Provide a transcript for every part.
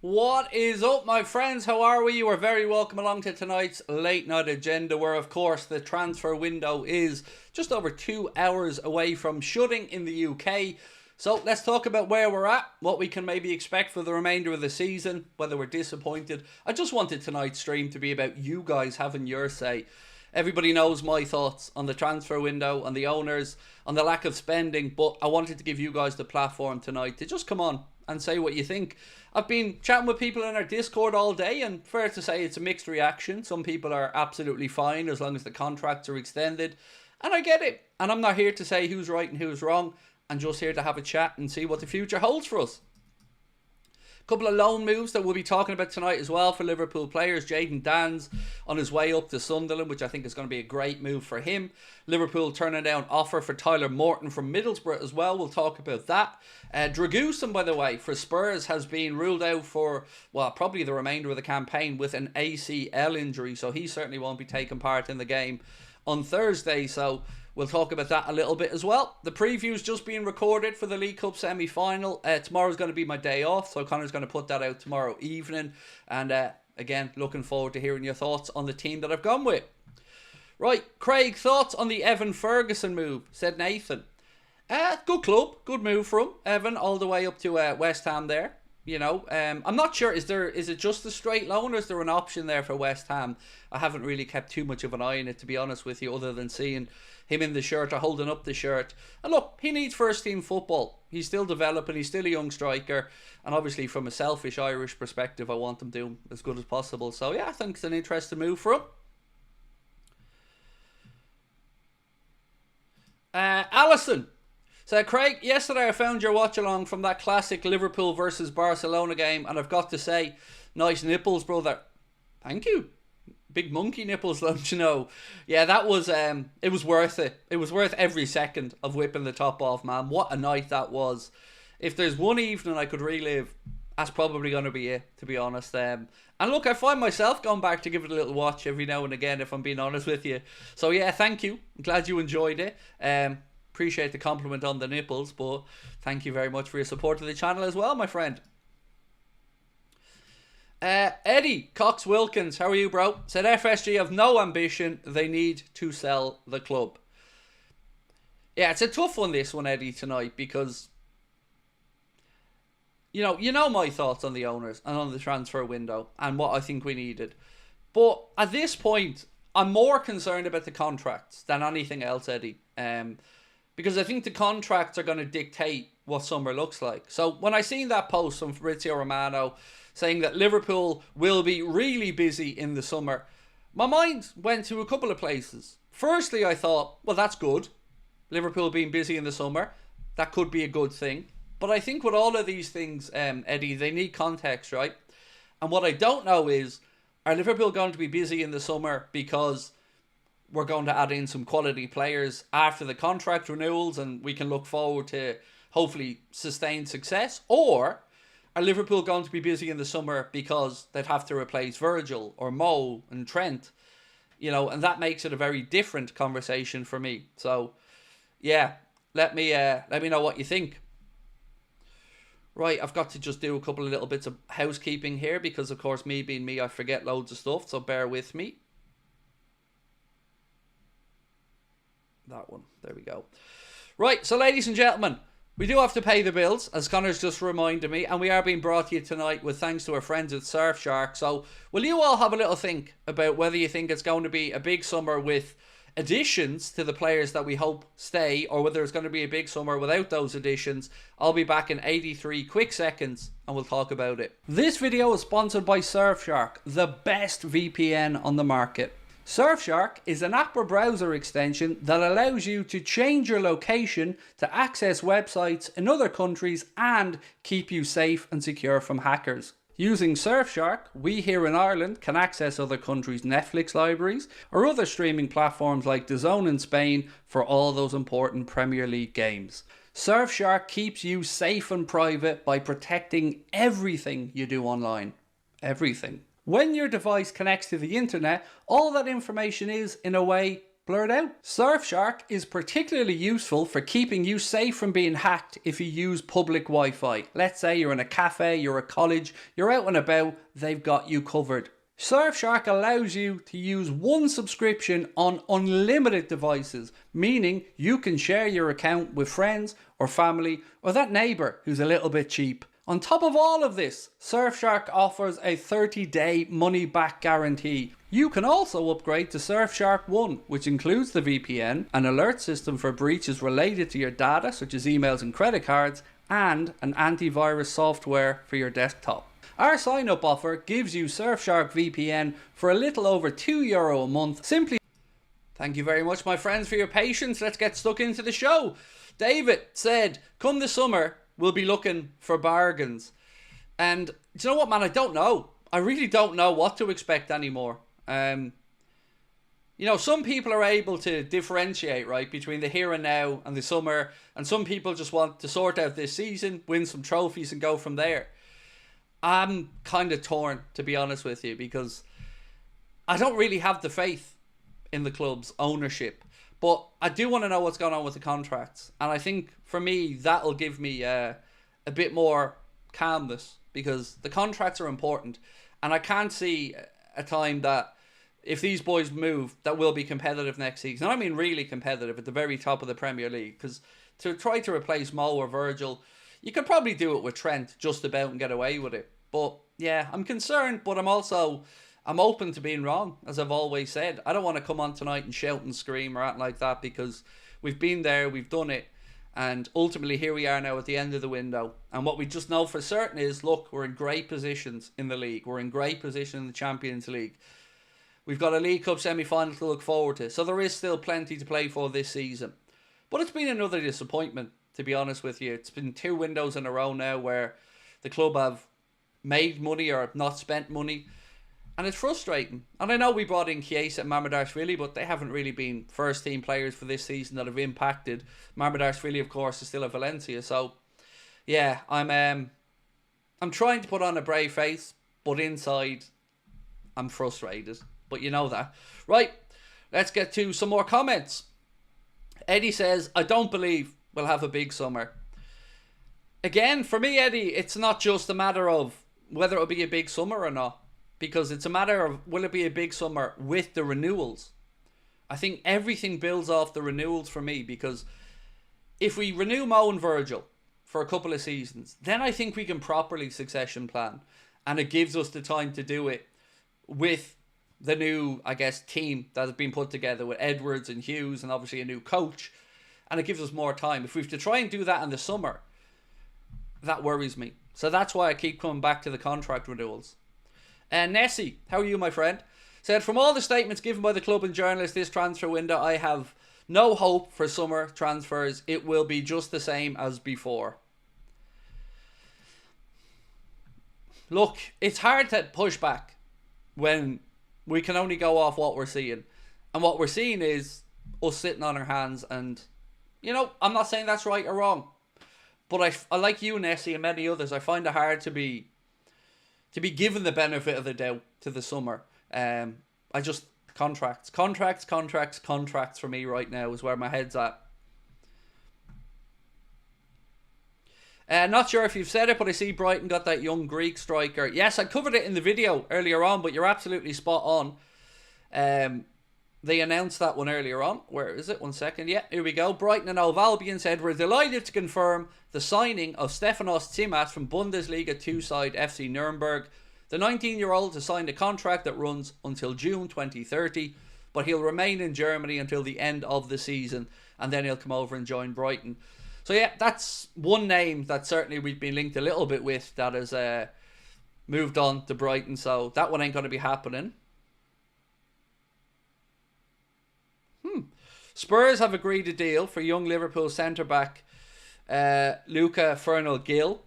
What is up, my friends? How are we? You are very welcome along to tonight's late night agenda, where of course the transfer window is just over 2 hours away from shutting in the UK. So let's talk about where we're at, what we can maybe expect for the remainder of the season, whether we're disappointed. I just wanted tonight's stream to be about you guys having your say. Everybody knows my thoughts on the transfer window, on the owners, on the lack of spending, but I wanted to give you guys the platform tonight to just come on and say what you think. I've been chatting with people in our Discord all day, and fair to say it's a mixed reaction. Some people are absolutely fine as long as the contracts are extended, and I get it. And I'm not here to say who's right and who's wrong. I'm just here to have a chat and see what the future holds for us. Couple of loan moves that we'll be talking about tonight as well for Liverpool players. Jayden Danns on his way up to Sunderland, which I think is going to be a great move for him. Liverpool turning down offer for Tyler Morton from Middlesbrough as well. We'll talk about that. Dragusin, by the way, for Spurs has been ruled out for, well, probably the remainder of the campaign with an ACL injury. So he certainly won't be taking part in the game on Thursday. So we'll talk about that a little bit as well. The preview's just being recorded for the League Cup semi-final. Tomorrow's going to be my day off, so Connor's going to put that out tomorrow evening. And again, looking forward to hearing your thoughts on the team that I've gone with. Right, Craig, thoughts on the Evan Ferguson move, said Nathan. Good club, good move from Evan, all the way up to West Ham there. You know, I'm not sure, is it just a straight loan, or is there an option there for West Ham? I haven't really kept too much of an eye on it, to be honest with you, other than seeing him in the shirt or holding up the shirt. And look, he needs first team football. He's still developing, he's still a young striker, and obviously from a selfish Irish perspective, I want him doing as good as possible. So yeah, I think it's an interesting move for him. Alison. So Craig, yesterday I found your watch along from that classic Liverpool versus Barcelona game, and I've got to say, nice nipples, brother. Thank you. Big monkey nipples, don't you know? Yeah, that was, it was worth it. It was worth every second of whipping the top off, man. What a night that was. If there's one evening I could relive, that's probably going to be it, to be honest. And look, I find myself going back to give it a little watch every now and again, if I'm being honest with you. So yeah, thank you. I'm glad you enjoyed it. Appreciate the compliment on the nipples, but thank you very much for your support of the channel as well, my friend. Eddie Cox Wilkins, how are you, bro? Said FSG have no ambition, they need to sell the club. Yeah, it's a tough one, this one, Eddie, tonight, because you know my thoughts on the owners and on the transfer window and what I think we needed. But at this point, I'm more concerned about the contracts than anything else, Eddie. Because I think the contracts are going to dictate what summer looks like. So when I seen that post from Fabrizio Romano saying that Liverpool will be really busy in the summer, my mind went to a couple of places. Firstly, I thought, well, that's good. Liverpool being busy in the summer, that could be a good thing. But I think with all of these things, Eddie, they need context, right? And what I don't know is, are Liverpool going to be busy in the summer because we're going to add in some quality players after the contract renewals and we can look forward to hopefully sustained success? Or are Liverpool going to be busy in the summer because they'd have to replace Virgil or Mo and Trent? You know, and that makes it a very different conversation for me. So yeah, let me know what you think. Right, I've got to just do a couple of little bits of housekeeping here because, of course, me being me, I forget loads of stuff, so bear with me. That one. There we go. Right, so ladies and gentlemen, we do have to pay the bills, as Connor's just reminded me, and we are being brought to you tonight with thanks to our friends at Surfshark. So will you all have a little think about whether you think it's going to be a big summer with additions to the players that we hope stay, or whether it's going to be a big summer without those additions? I'll be back in 83 quick seconds and we'll talk about it. This video is sponsored by Surfshark, the best VPN on the market. Surfshark is an app or browser extension that allows you to change your location to access websites in other countries and keep you safe and secure from hackers. Using Surfshark, we here in Ireland can access other countries' Netflix libraries or other streaming platforms like DAZN in Spain for all those important Premier League games. Surfshark keeps you safe and private by protecting everything you do online. Everything. When your device connects to the internet, all that information is, in a way, blurred out. Surfshark is particularly useful for keeping you safe from being hacked if you use public Wi-Fi. Let's say you're in a cafe, you're at college, you're out and about, they've got you covered. Surfshark allows you to use one subscription on unlimited devices, meaning you can share your account with friends or family or that neighbour who's a little bit cheap. On top of all of this, Surfshark offers a 30-day money-back guarantee. You can also upgrade to Surfshark One, which includes the VPN, an alert system for breaches related to your data, such as emails and credit cards, and an antivirus software for your desktop. Our sign-up offer gives you Surfshark VPN for a little over €2 a month. Thank you very much, my friends, for your patience. Let's get stuck into the show. David said, come the summer, we'll be looking for bargains. And do you know what, man? I don't know. I really don't know what to expect anymore. You know, some people are able to differentiate, right, between the here and now and the summer. And some people just want to sort out this season, win some trophies and go from there. I'm kind of torn, to be honest with you, because I don't really have the faith in the club's ownership. But I do want to know what's going on with the contracts. And I think, for me, that'll give me a bit more calmness, because the contracts are important. And I can't see a time that, if these boys move, that will be competitive next season. And I mean really competitive at the very top of the Premier League. Because to try to replace Mo or Virgil, you could probably do it with Trent just about and get away with it. But yeah, I'm concerned, but I'm open to being wrong, as I've always said. I don't want to come on tonight and shout and scream or anything like that, because we've been there, we've done it, and ultimately here we are now at the end of the window. And what we just know for certain is, look, we're in great positions in the league. We're in great position in the Champions League. We've got a League Cup semi-final to look forward to. So there is still plenty to play for this season. But it's been another disappointment, to be honest with you. It's been 2 windows in a row now where the club have made money or not spent money. And it's frustrating. And I know we brought in Chiesa and Mamardashvili, but they haven't really been first team players for this season that have impacted. Mamardashvili, of course, is still at Valencia. So, yeah, I'm trying to put on a brave face, but inside, I'm frustrated. But you know that. Right, let's get to some more comments. Eddie says, I don't believe we'll have a big summer. Again, for me, Eddie, it's not just a matter of whether it'll be a big summer or not. Because it's a matter of, will it be a big summer with the renewals? I think everything builds off the renewals for me. Because if we renew Mo and Virgil for a couple of seasons, then I think we can properly succession plan. And it gives us the time to do it with the new, I guess, team that has been put together with Edwards and Hughes and obviously a new coach. And it gives us more time. If we have to try and do that in the summer, that worries me. So that's why I keep coming back to the contract renewals. And Nessie, how are you, my friend? Said, from all the statements given by the club and journalists this transfer window, I have no hope for summer transfers. It will be just the same as before. Look, it's hard to push back when we can only go off what we're seeing. And what we're seeing is us sitting on our hands. And, you know, I'm not saying that's right or wrong. But I like you, Nessie, and many others, I find it hard to be given the benefit of the doubt to the summer. Contracts for me right now is where my head's at. Not sure if you've said it, but I see Brighton got that young Greek striker. Yes, I covered it in the video earlier on, but you're absolutely spot on. They announced that one earlier on. Where is it? 1 second. Yeah, here we go. Brighton and Hove Albion said, we're delighted to confirm the signing of Stefanos Tsimas from Bundesliga 2 side FC Nuremberg. The 19-year-old has signed a contract that runs until June 2030, but he'll remain in Germany until the end of the season, and then he'll come over and join Brighton. So yeah, that's one name that certainly we've been linked a little bit with that has moved on to Brighton, so that one ain't going to be happening. Spurs have agreed a deal for young Liverpool centre-back Luca Fernal-Gil.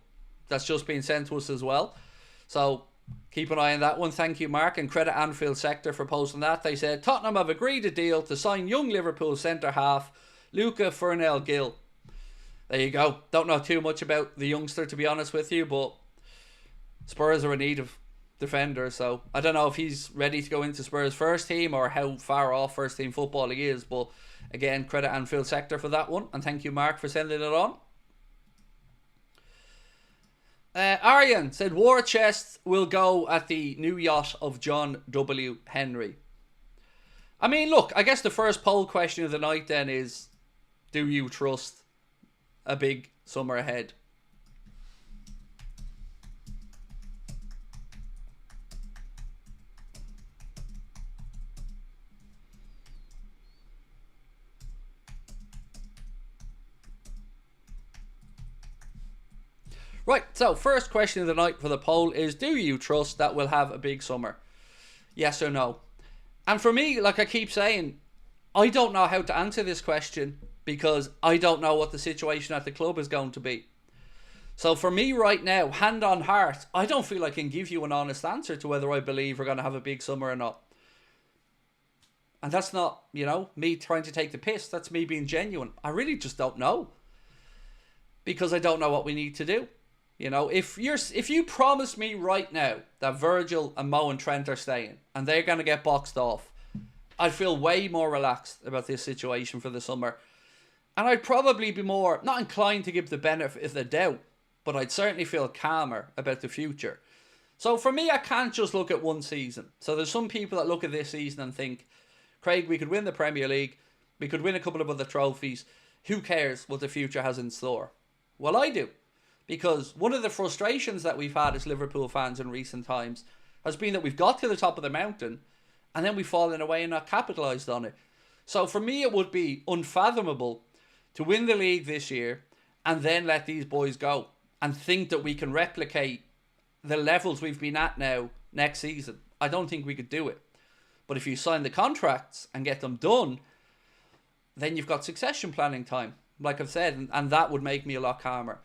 That's just been sent to us as well. So keep an eye on that one. Thank you, Mark. And credit Anfield Sector for posting that. They said Tottenham have agreed a deal to sign young Liverpool centre-half Luca Fernal-Gil. There you go. Don't know too much about the youngster, to be honest with you, but Spurs are in need of defender, so I don't know if he's ready to go into Spurs' first team or how far off first team football he is. But again, credit Anfield sector for that one, and thank you, Mark, for sending it on. Aryan said war chest will go at the new yacht of John W. Henry. I mean, look, I guess the first poll question of the night then is, do you trust a big summer ahead? Right, so first question of the night for the poll is, do you trust that we'll have a big summer? Yes or no? And for me, like I keep saying, I don't know how to answer this question because I don't know what the situation at the club is going to be. So for me right now, hand on heart, I don't feel I can give you an honest answer to whether I believe we're going to have a big summer or not. And that's not, me trying to take the piss. That's me being genuine. I really just don't know. Because I don't know what we need to do. If you promise me right now that Virgil and Mo and Trent are staying and they're going to get boxed off, I'd feel way more relaxed about this situation for the summer. And I'd probably be more, not inclined to give the benefit of the doubt, but I'd certainly feel calmer about the future. So for me, I can't just look at one season. So there's some people that look at this season and think, Craig, we could win the Premier League, we could win a couple of other trophies. Who cares what the future has in store? Well, I do. Because one of the frustrations that we've had as Liverpool fans in recent times has been that we've got to the top of the mountain and then we've fallen away and not capitalised on it. So for me, it would be unfathomable to win the league this year and then let these boys go and think that we can replicate the levels we've been at now next season. I don't think we could do it. But if you sign the contracts and get them done, then you've got succession planning time, like I've said, and that would make me a lot calmer.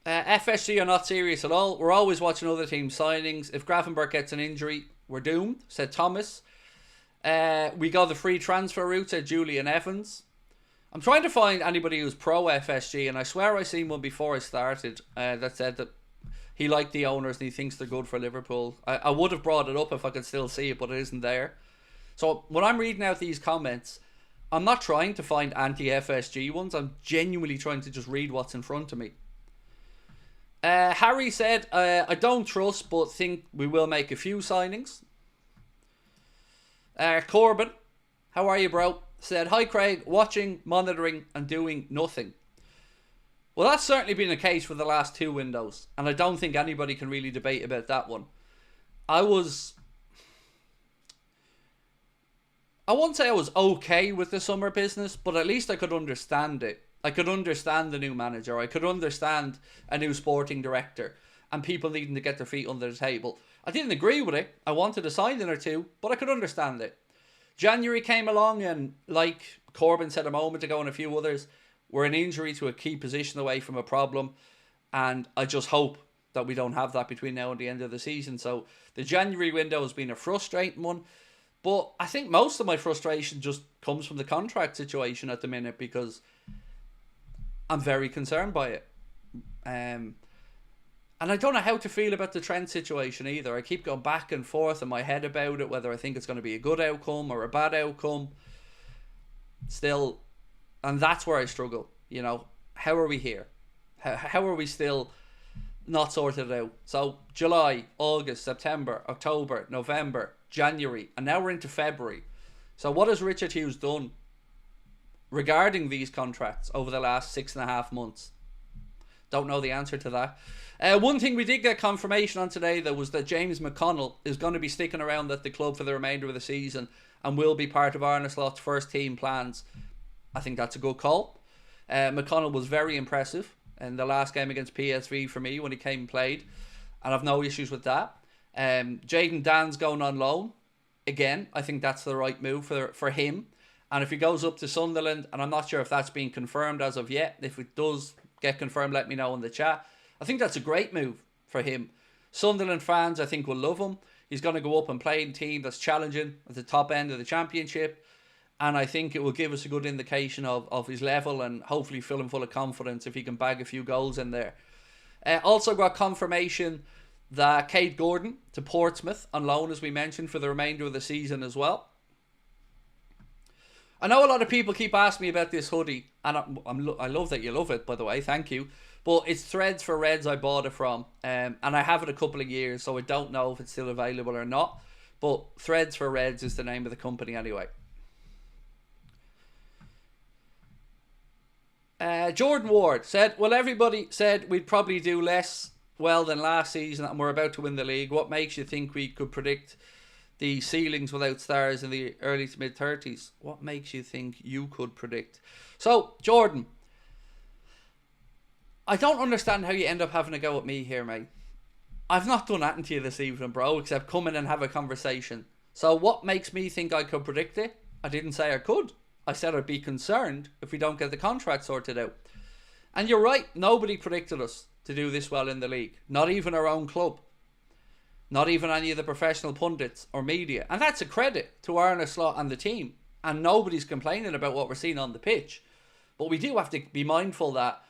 FSG are not serious at all. We're always watching other teams' signings. If Gravenberch gets an injury, we're doomed, said Thomas. We go the free transfer route, said Julian Evans. I'm trying to find anybody who's pro FSG, and I swear I seen one before I started that said that he liked the owners and he thinks they're good for Liverpool. I would have brought it up if I could still see it, but it isn't there. So when I'm reading out these comments, I'm not trying to find anti-FSG ones. I'm genuinely trying to just read what's in front of me. Harry said, I don't trust, but think we will make a few signings. Corbin, how are you, bro? Said, hi, Craig, watching, monitoring, and doing nothing. Well, that's certainly been the case for the last two windows, and I don't think anybody can really debate about that one. I won't say I was okay with the summer business, but at least I could understand it. I could understand the new manager. I could understand a new sporting director and people needing to get their feet under the table. I didn't agree with it. I wanted a signing or two, but I could understand it. January came along and, like Corbin said a moment ago and a few others, we're an injury to a key position away from a problem. And I just hope that we don't have that between now and the end of the season. So the January window has been a frustrating one. But I think most of my frustration just comes from the contract situation at the minute because I'm very concerned by it. And I don't know how to feel about the Trent situation either. I keep going back and forth in my head about it, whether I think it's going to be a good outcome or a bad outcome. Still, and that's where I struggle. How are we here? How are we still not sorted out? So July, August, September, October, November, January, and now we're into February. So what has Richard Hughes done regarding these contracts over the last 6.5 months? Don't know the answer to that. One thing we did get confirmation on today, though, was that James McConnell is going to be sticking around at the club for the remainder of the season and will be part of Arne Slot's first team plans. I think that's a good call. McConnell was very impressive in the last game against PSV for me when he came and played, and I've no issues with that. Jayden Dan's going on loan. Again, I think that's the right move for him. And if he goes up to Sunderland, and I'm not sure if that's been confirmed as of yet, if it does get confirmed, let me know in the chat. I think that's a great move for him. Sunderland fans, I think, will love him. He's going to go up and play in a team that's challenging at the top end of the championship. And I think it will give us a good indication of his level and hopefully fill him full of confidence if he can bag a few goals in there. Also got confirmation that Craig Houlden to Portsmouth on loan, as we mentioned, for the remainder of the season as well. I know a lot of people keep asking me about this hoodie, and I love that you love it, by the way, thank you. But it's Threads for Reds I bought it from, and I have it a couple of years, so I don't know if it's still available or not. But Threads for Reds is the name of the company anyway. Jordan Ward said, well, everybody said we'd probably do less well than last season and we're about to win the league. What makes you think we could predict the ceilings without stars in the early to mid 30s? What makes you think you could predict? So, Jordan, I don't understand how you end up having a go at me here, mate. I've not done anything to you this evening, bro, except come in and have a conversation. So what makes me think I could predict it? I didn't say I could. I said I'd be concerned if we don't get the contract sorted out. And you're right, nobody predicted us to do this well in the league. Not even our own club. Not even any of the professional pundits or media. And that's a credit to Arne Slot and the team. And nobody's complaining about what we're seeing on the pitch. But we do have to be mindful that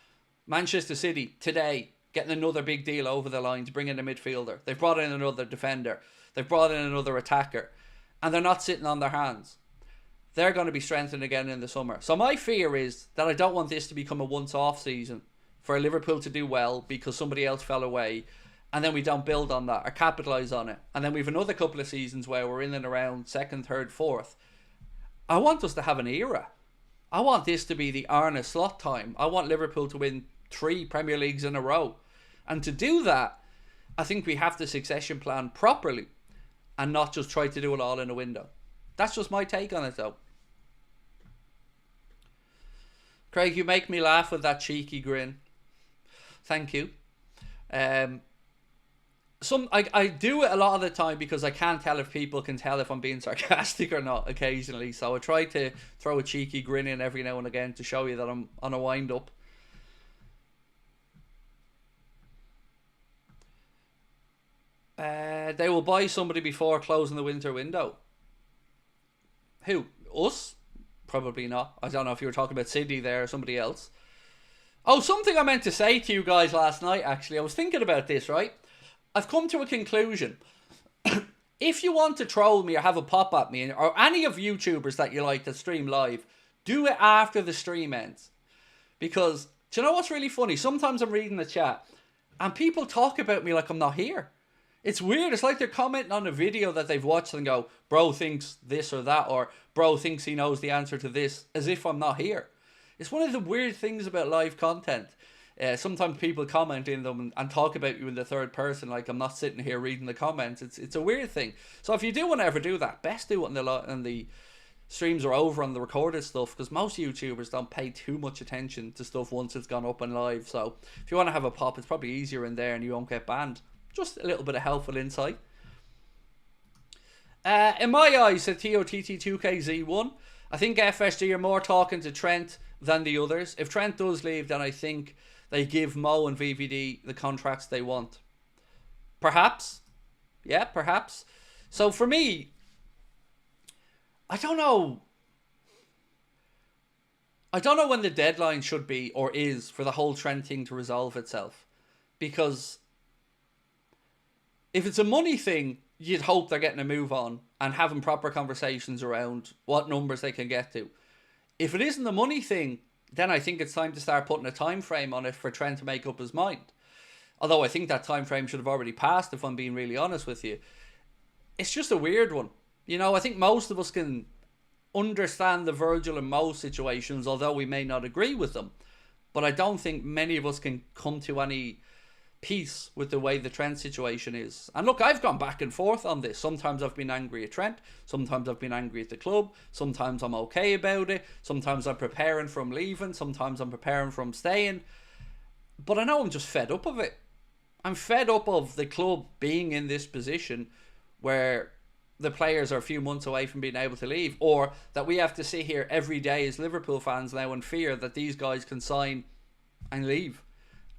Manchester City today getting another big deal over the line to bring in a midfielder. They've brought in another defender. They've brought in another attacker. And they're not sitting on their hands. They're going to be strengthened again in the summer. So my fear is that I don't want this to become a once-off season for Liverpool to do well because somebody else fell away, and then we don't build on that or capitalise on it. And then we have another couple of seasons where we're in and around 2nd, 3rd, 4th. I want us to have an era. I want this to be the Arne Slot time. I want Liverpool to win 3 Premier Leagues in a row. And to do that, I think we have to succession plan properly and not just try to do it all in a window. That's just my take on it, though. Craig, you make me laugh with that cheeky grin. Thank you. I do it a lot of the time because I can't tell if people can tell if I'm being sarcastic or not occasionally. So I try to throw a cheeky grin in every now and again to show you that I'm on a wind up. They will buy somebody before closing the winter window. Who? Us? Probably not. I don't know if you were talking about Sydney there or somebody else. Oh, something I meant to say to you guys last night, actually. I was thinking about this, right? I've come to a conclusion. If you want to troll me or have a pop at me, or any of YouTubers that you like that stream live, do it after the stream ends. Because, do you know what's really funny? Sometimes I'm reading the chat and people talk about me like I'm not here. It's weird. It's like they're commenting on a video that they've watched and go, bro thinks this or that, or bro thinks he knows the answer to this, as if I'm not here. It's one of the weird things about live content. Sometimes people comment in them and talk about you in the third person, like I'm not sitting here reading the comments. It's a weird thing. So if you do want to ever do that, best do it when the streams are over on the recorded stuff, because most YouTubers don't pay too much attention to stuff once it's gone up and live. So if you want to have a pop, it's probably easier in there and you won't get banned. Just a little bit of helpful insight. In my eyes, said TOTT2KZ1, I think FSG are more talking to Trent than the others. If Trent does leave, then I think they give Mo and VVD the contracts they want. Perhaps. Yeah, perhaps. So for me, I don't know. I don't know when the deadline should be or is for the whole Trent thing to resolve itself. Because if it's a money thing, you'd hope they're getting a move on and having proper conversations around what numbers they can get to. If it isn't a money thing, then I think it's time to start putting a time frame on it for Trent to make up his mind. Although I think that time frame should have already passed, if I'm being really honest with you. It's just a weird one. You know, I think most of us can understand the Virgil and Mo situations, although we may not agree with them. But I don't think many of us can come to any peace with the way the Trent situation is. And look, I've gone back and forth on this. Sometimes I've been angry at Trent. Sometimes I've been angry at the club. Sometimes I'm okay about it. Sometimes I'm preparing for him leaving. Sometimes I'm preparing for him staying. But I know I'm just fed up of it. I'm fed up of the club being in this position where the players are a few months away from being able to leave, or that we have to sit here every day as Liverpool fans now in fear that these guys can sign and leave,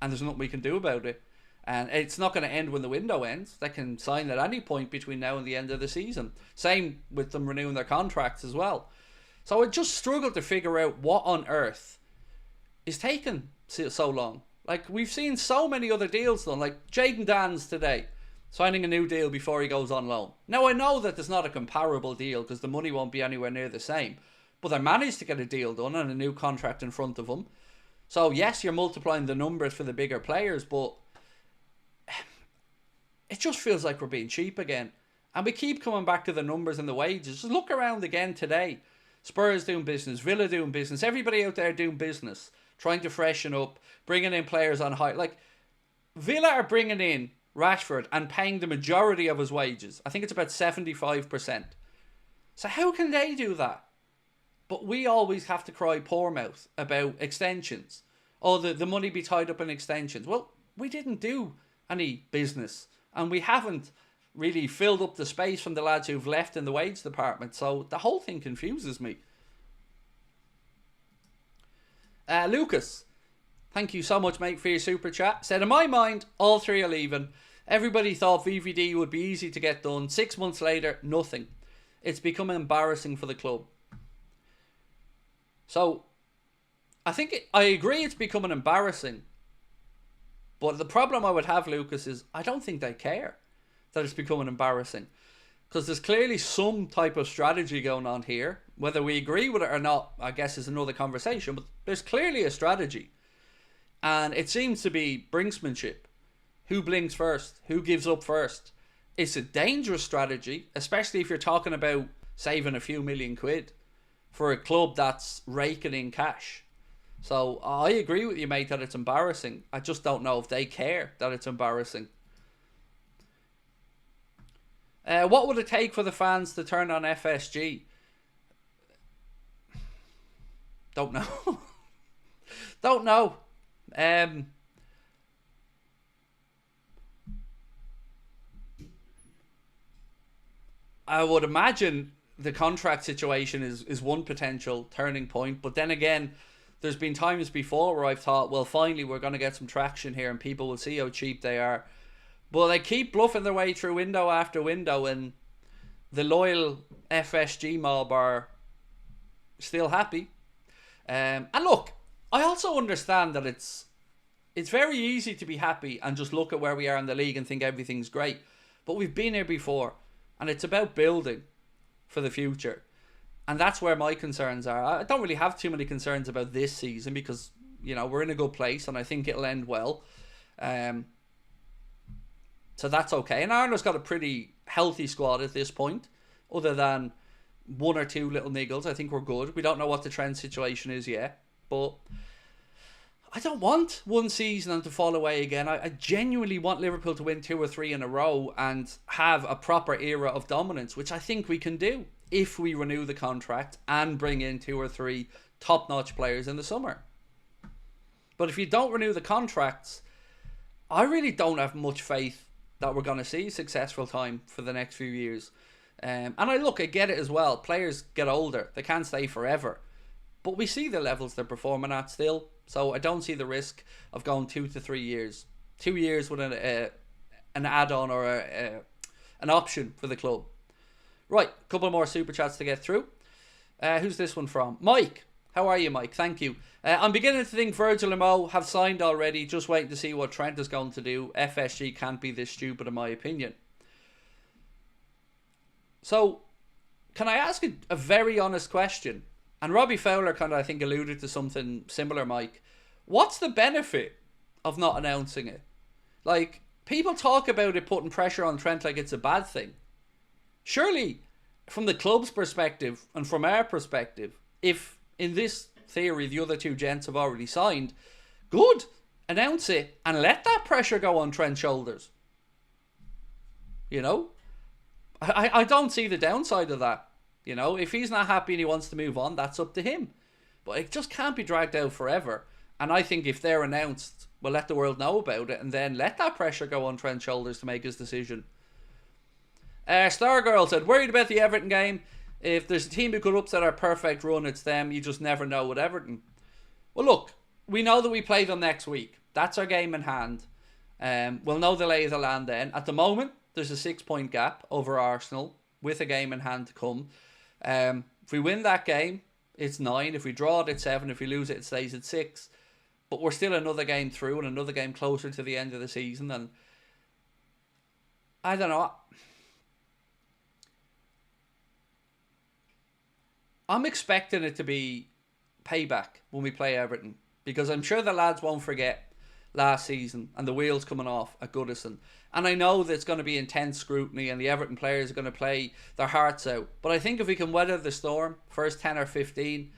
and there's nothing we can do about it. And it's not going to end when the window ends. They can sign at any point between now and the end of the season. Same with them renewing their contracts as well. So I just struggle to figure out what on earth is taking so long. Like, we've seen so many other deals done. Like, Jayden Danns today, signing a new deal before he goes on loan. Now, I know that there's not a comparable deal because the money won't be anywhere near the same. But they managed to get a deal done and a new contract in front of him. So, yes, you're multiplying the numbers for the bigger players, but it just feels like we're being cheap again. And we keep coming back to the numbers and the wages. Just look around again today. Spurs doing business, Villa doing business, everybody out there doing business, trying to freshen up, bringing in players on high. Like, Villa are bringing in Rashford and paying the majority of his wages. I think it's about 75%. So how can they do that? But we always have to cry poor mouth about extensions. Oh, the money be tied up in extensions. Well, we didn't do any business. And we haven't really filled up the space from the lads who've left in the wage department. So the whole thing confuses me. Lucas, thank you so much, mate, for your super chat. Said, in my mind, all three are leaving. Everybody thought VVD would be easy to get done. 6 months later, nothing. It's become embarrassing for the club. So, I agree it's becoming embarrassing. But the problem I would have, Lucas, is I don't think they care that it's becoming embarrassing. Because there's clearly some type of strategy going on here. Whether we agree with it or not, I guess, is another conversation. But there's clearly a strategy. And it seems to be brinksmanship. Who blinks first? Who gives up first? It's a dangerous strategy, especially if you're talking about saving a few £1,000,000 for a club that's raking in cash. So I agree with you, mate, that it's embarrassing. I just don't know if they care that it's embarrassing. What would it take for the fans to turn on FSG? Don't know. Don't know. I would imagine the contract situation is one potential turning point. But then again, there's been times before where I've thought, well, finally we're going to get some traction here and people will see how cheap they are. But they keep bluffing their way through window after window, and the loyal FSG mob are still happy. And look, I also understand that it's very easy to be happy and just look at where we are in the league and think everything's great. But we've been here before, and it's about building for the future. And that's where my concerns are. I don't really have too many concerns about this season because, you know, we're in a good place and I think it'll end well. So that's okay. And Arnold's got a pretty healthy squad at this point, other than one or two little niggles. I think we're good. We don't know what the trend situation is yet, but I don't want one season and to fall away again. I genuinely want Liverpool to win 2 or 3 in a row and have a proper era of dominance, which I think we can do if we renew the contract and bring in 2 or 3 top-notch players in the summer. But if you don't renew the contracts, I really don't have much faith that we're going to see a successful time for the next few years. And I get it as well. Players get older. They can't stay forever. But we see the levels they're performing at still. So I don't see the risk of going 2 to 3 years. 2 years with an add-on or an option for the club. Right, a couple more super chats to get through. Who's this one from? Mike. How are you, Mike? Thank you. I'm beginning to think Virgil and Mo have signed already. Just waiting to see what Trent is going to do. FSG can't be this stupid, in my opinion. So, can I ask a very honest question? And Robbie Fowler kind of, I think, alluded to something similar, Mike. What's the benefit of not announcing it? Like, people talk about it putting pressure on Trent like it's a bad thing. Surely, from the club's perspective and from our perspective, if in this theory the other two gents have already signed, good, announce it and let that pressure go on Trent's shoulders. You know? I don't see the downside of that. You know, if he's not happy and he wants to move on, that's up to him. But it just can't be dragged out forever. And I think if they're announced, we'll let the world know about it and then let that pressure go on Trent's shoulders to make his decision. Stargirl said, worried about the Everton game. If there's a team who could upset our perfect run, it's them. You just never know with Everton. Well, look, we know that we play them next week. That's our game in hand. We'll know the lay of the land then. At the moment, there's a 6-point gap over Arsenal with a game in hand to come. If we win that game, it's 9. If we draw it, it's 7. If we lose it, it stays at 6. but we're still another game through and another game closer to the end of the season. And I don't know. I'm expecting it to be payback when we play Everton, because I'm sure the lads won't forget last season and the wheels coming off at Goodison. And I know that it's going to be intense scrutiny and the Everton players are going to play their hearts out. But I think if we can weather the storm, first 10 or 15,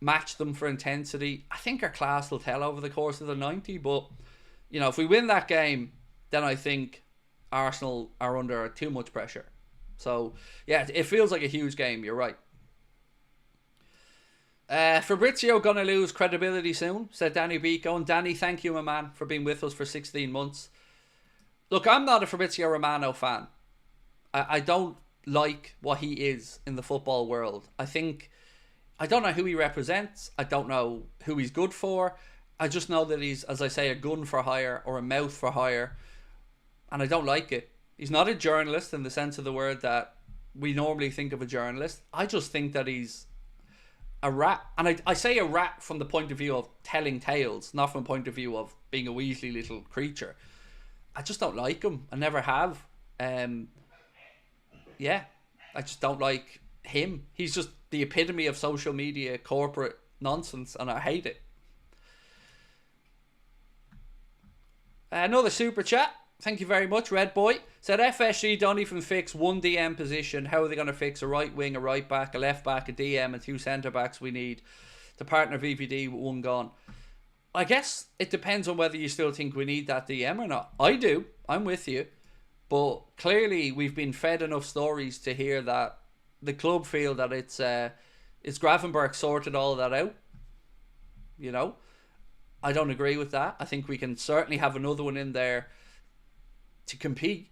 match them for intensity, I think our class will tell over the course of the 90. But, you know, if we win that game, then I think Arsenal are under too much pressure. So, yeah, it feels like a huge game. You're right. Fabrizio gonna lose credibility soon, said Danny Bico. And Danny, thank you, my man, for being with us for 16 months. Look, I'm not a Fabrizio Romano fan. I don't like what he is in the football world. I don't know who he represents. I don't know who he's good for. I just know that he's, as I say, a gun for hire or a mouth for hire. And I don't like it. He's not a journalist in the sense of the word that we normally think of a journalist. I just think that he's a rat. And I say a rat from the point of view of telling tales, not from the point of view of being a weaselly little creature. I just don't like him. I never have. Yeah, I just don't like him. He's just the epitome of social media corporate nonsense, and I hate it. Another super chat. Thank you very much, Red Boy. Said FSG don't even fix one DM position. How are they going to fix a right wing, a right back, a left back, a DM, and two centre backs we need to partner VVD with one gone? I guess it depends on whether you still think we need that DM or not. I do. I'm with you. But clearly we've been fed enough stories to hear that the club feel that it's Gravenberch sorted all that out. You know? I don't agree with that. I think we can certainly have another one in there to compete.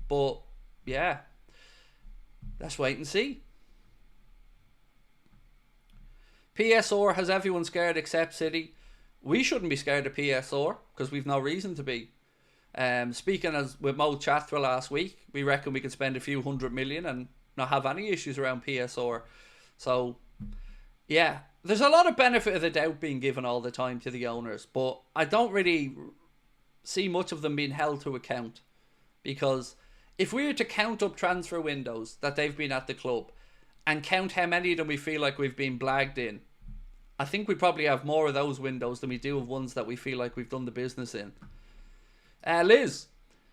But, yeah. Let's wait and see. PSR has everyone scared except City. We shouldn't be scared of PSR because we've no reason to be. Speaking as with Mo Chatra last week, we reckon we could spend a few 100 million and not have any issues around PSR. So, yeah, there's a lot of benefit of the doubt being given all the time to the owners, but I don't really see much of them being held to account, because if we were to count up transfer windows that they've been at the club and count how many of them we feel like we've been blagged in, I think we probably have more of those windows than we do of ones that we feel like we've done the business in. Liz,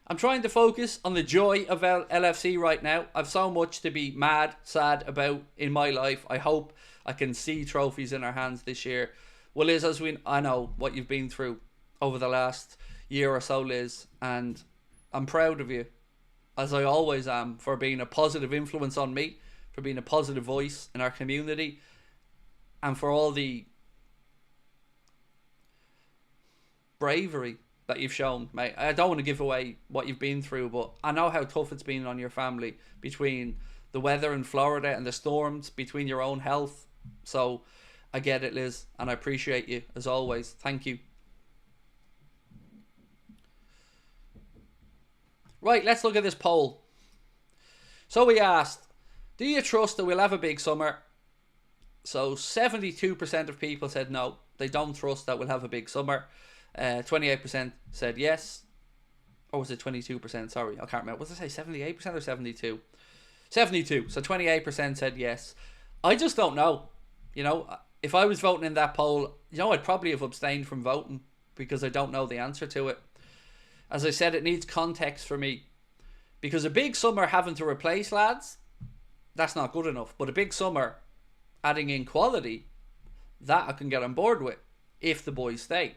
I'm trying to focus on the joy of LFC right now. I've so much to be mad, sad about in my life. I hope I can see trophies in our hands this year. Well, Liz, I know what you've been through over the last year or so, Liz, and I'm proud of you, as I always am, for being a positive influence on me, for being a positive voice in our community, and for all the bravery that you've shown, mate. I don't want to give away what you've been through, but I know how tough it's been on your family, between the weather in Florida and the storms, between your own health. So I get it, Liz, and I appreciate you as always. Thank you. Right, let's look at this poll. So we asked, do you trust that we'll have a big summer? So 72% of people said no, they don't trust that we'll have a big summer. 28% said yes. Or was it 22%? Sorry, I can't remember. What did I say, 78% or 72? 72. So 28% said yes. I just don't know. You know, if I was voting in that poll, you know, I'd probably have abstained from voting because I don't know the answer to it. As I said, it needs context for me. Because a big summer having to replace lads, that's not good enough. But a big summer adding in quality, that I can get on board with if the boys stay.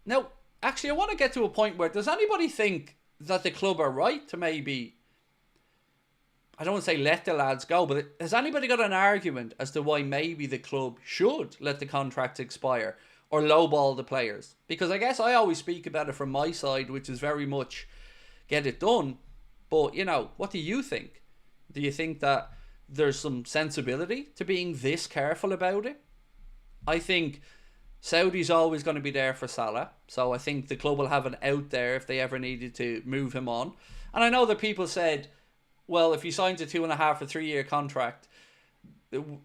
Now, actually, I want to get to a point where, does anybody think that the club are right to maybe, I don't want to say let the lads go, but has anybody got an argument as to why maybe the club should let the contracts expire or lowball the players? Because I guess I always speak about it from my side, which is very much get it done. But, you know, what do you think? Do you think that there's some sensibility to being this careful about it? I think Saudi's always going to be there for Salah, so I think the club will have an out there if they ever needed to move him on. And I know that people said, well, if he signs a 2.5 or 3 year contract,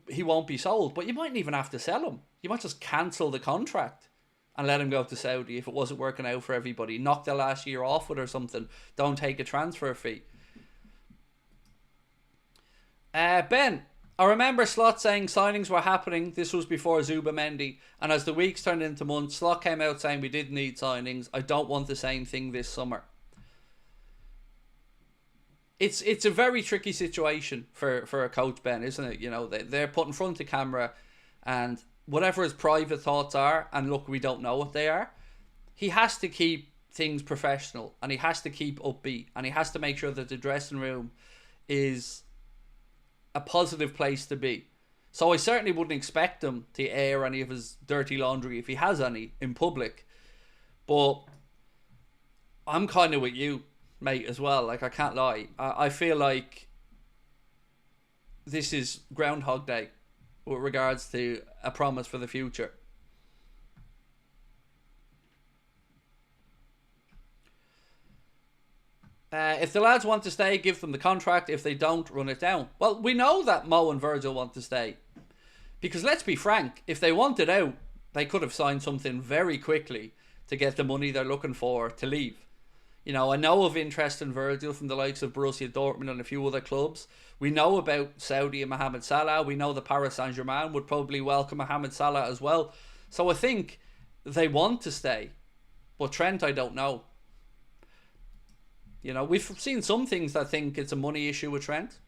he won't be sold. But you mightn't even have to sell him. You might just cancel the contract and let him go to Saudi if it wasn't working out for everybody. Knock the last year off it or something. Don't take a transfer fee. Ben, I remember Slot saying signings were happening. This was before Zubamendi. And as the weeks turned into months, Slot came out saying we did need signings. I don't want the same thing this summer. It's a very tricky situation for a coach, Ben, isn't it? You know, they're put in front of camera, and whatever his private thoughts are, and look, we don't know what they are, he has to keep things professional, and he has to keep upbeat, and he has to make sure that the dressing room is a positive place to be. So I certainly wouldn't expect him to air any of his dirty laundry, if he has any, in public. But I'm kind of with you, mate, as well. Like, I can't lie. I feel like this is Groundhog Day with regards to a promise for the future. If the lads want to stay, give them the contract. If they don't, run it down. Well, we know that Mo and Virgil want to stay. Because let's be frank, if they wanted out, they could have signed something very quickly to get the money they're looking for to leave. You know, I know of interest in Virgil from the likes of Borussia Dortmund and a few other clubs. We know about Saudi and Mohamed Salah. We know that Paris Saint-Germain would probably welcome Mohamed Salah as well. So I think they want to stay. But Trent, I don't know. You know, we've seen some things that think it's a money issue with Trent.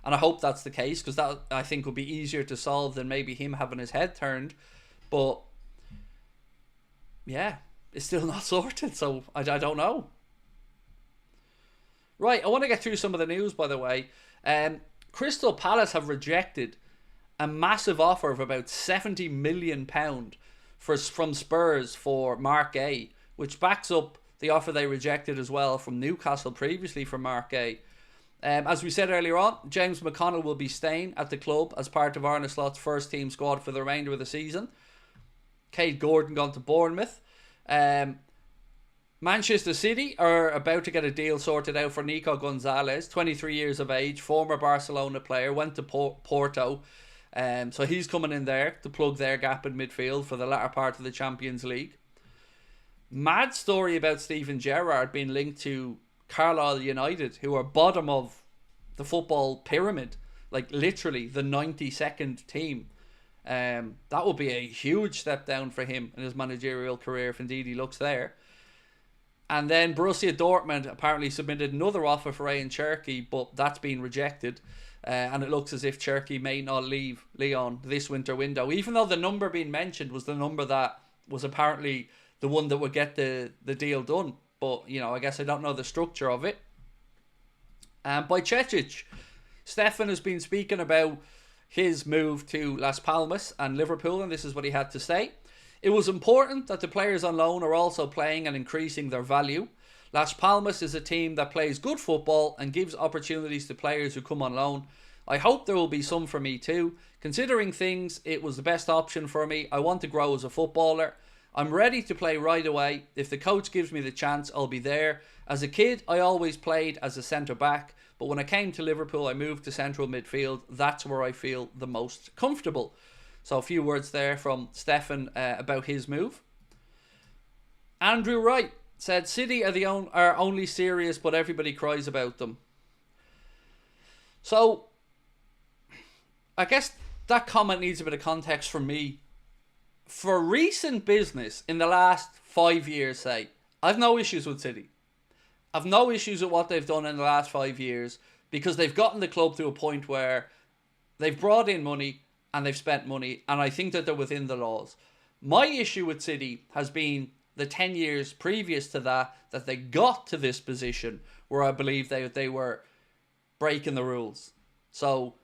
And I hope that's the case, because that, I think, would be easier to solve than maybe him having his head turned. But, yeah, it's still not sorted. So I don't know. Right, I want to get through some of the news, by the way. Crystal Palace have rejected a massive offer of about £70 million from Spurs for Mark Gay, which backs up the offer they rejected as well from Newcastle previously for Mark Gay. As we said earlier on, James McConnell will be staying at the club as part of Arne Slot's first team squad for the remainder of the season. Cade Gordon gone to Bournemouth. Manchester City are about to get a deal sorted out for Nico Gonzalez, 23 years of age, former Barcelona player, went to Porto. So he's coming in there to plug their gap in midfield for the latter part of the Champions League. Mad story about Steven Gerrard being linked to Carlisle United, who are bottom of the football pyramid, like literally the 92nd team. That would be a huge step down for him in his managerial career, if indeed he looks there. And then Borussia Dortmund apparently submitted another offer for Ian Cherky, but that's been rejected. And it looks as if Cherky may not leave Lyon this winter window, even though the number being mentioned was the number that was apparently the one that would get the deal done. But, you know, I guess I don't know the structure of it. And by Cecic, Stefan has been speaking about his move to Las Palmas and Liverpool, and this is what he had to say. It was important that the players on loan are also playing and increasing their value. Las Palmas is a team that plays good football and gives opportunities to players who come on loan. I hope there will be some for me too. Considering things, it was the best option for me. I want to grow as a footballer. I'm ready to play right away. If the coach gives me the chance, I'll be there. As a kid, I always played as a centre-back, but when I came to Liverpool, I moved to central midfield. That's where I feel the most comfortable. So a few words there from Stefan about his move. Andrew Wright said City are only serious, but everybody cries about them. So I guess that comment needs a bit of context from me. For recent business in the last 5 years, say, I've no issues with City. I've no issues with what they've done in the last 5 years, because they've gotten the club to a point where they've brought in money and they've spent money, and I think that they're within the laws. My issue with City has been the 10 years previous to that they got to this position where I believe they were breaking the rules. So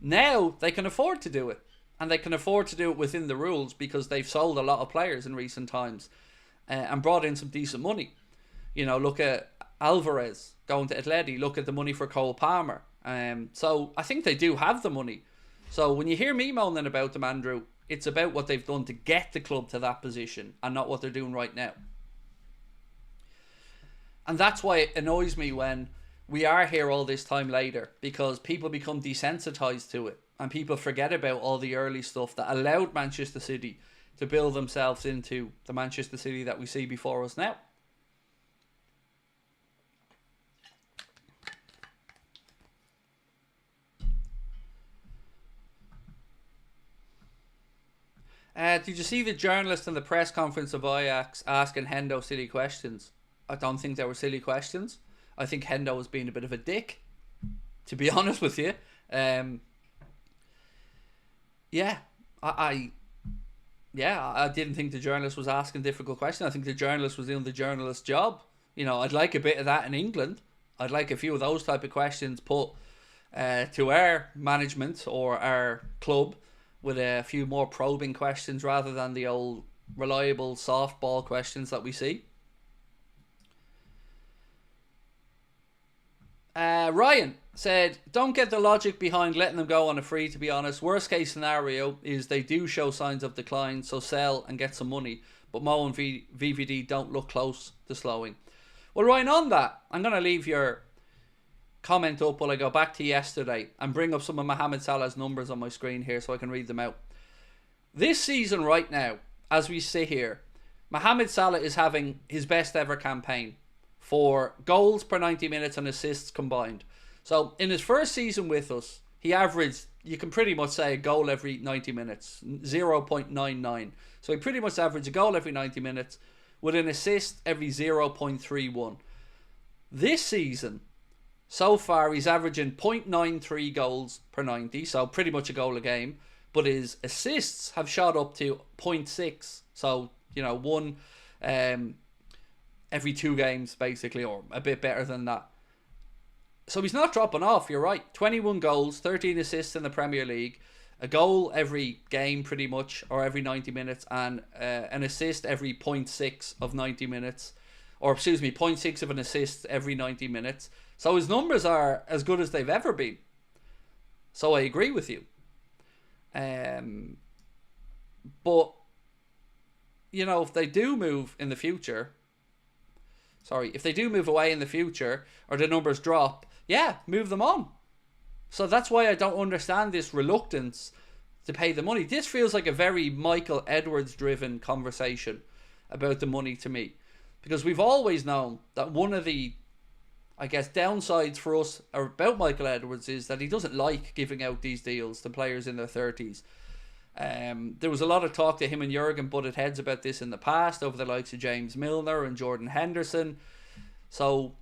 now they can afford to do it, and they can afford to do it within the rules because they've sold a lot of players in recent times and brought in some decent money. You know, look at Alvarez going to Atleti, look at the money for Cole Palmer. So I think they do have the money. So when you hear me moaning about them, Andrew, it's about what they've done to get the club to that position and not what they're doing right now. And that's why it annoys me when we are here all this time later, because people become desensitized to it And people forget about all the early stuff that allowed Manchester City to build themselves into the Manchester City that we see before us now. Did you see the journalist in the press conference of Ajax asking Hendo silly questions? I don't think they were silly questions. I think Hendo was being a bit of a dick, to be honest with you. Yeah, I didn't think the journalist was asking difficult questions. I think the journalist was doing the journalist's job. You know, I'd like a bit of that in England. I'd like a few of those type of questions put to our management or our club, with a few more probing questions rather than the old reliable softball questions that we see. Ryan said, don't get the logic behind letting them go on a free, to be honest. Worst case scenario is they do show signs of decline, so sell and get some money. But Mo and VVD don't look close to slowing. Well, Ryan, on that, I'm going to leave your comment up while I go back to yesterday and bring up some of Mohamed Salah's numbers on my screen here so I can read them out. This season right now, as we sit here, Mohamed Salah is having his best ever campaign for goals per 90 minutes and assists combined. So in his first season with us, he averaged, you can pretty much say, a goal every 90 minutes, 0.99. So he pretty much averaged a goal every 90 minutes with an assist every 0.31. This season, so far, he's averaging 0.93 goals per 90, so pretty much a goal a game. But his assists have shot up to 0.6, so, you know, one every 2 games, basically, or a bit better than that. So he's not dropping off, you're right. 21 goals, 13 assists in the Premier League, a goal every game, pretty much, or every 90 minutes, and an assist every 0.6 of 90 minutes. Or, excuse me, 0.6 of an assist every 90 minutes. So his numbers are as good as they've ever been. So I agree with you. But, you know, if they do move in the future, if they do move away in the future, or the numbers drop, yeah, move them on. So that's why I don't understand this reluctance to pay the money. This feels like a very Michael Edwards driven conversation about the money to me. Because we've always known that one of the, I guess, downsides for us about Michael Edwards is that he doesn't like giving out these deals to players in their 30s. There was a lot of talk to him and Jurgen butted heads about this in the past over the likes of James Milner and Jordan Henderson. So,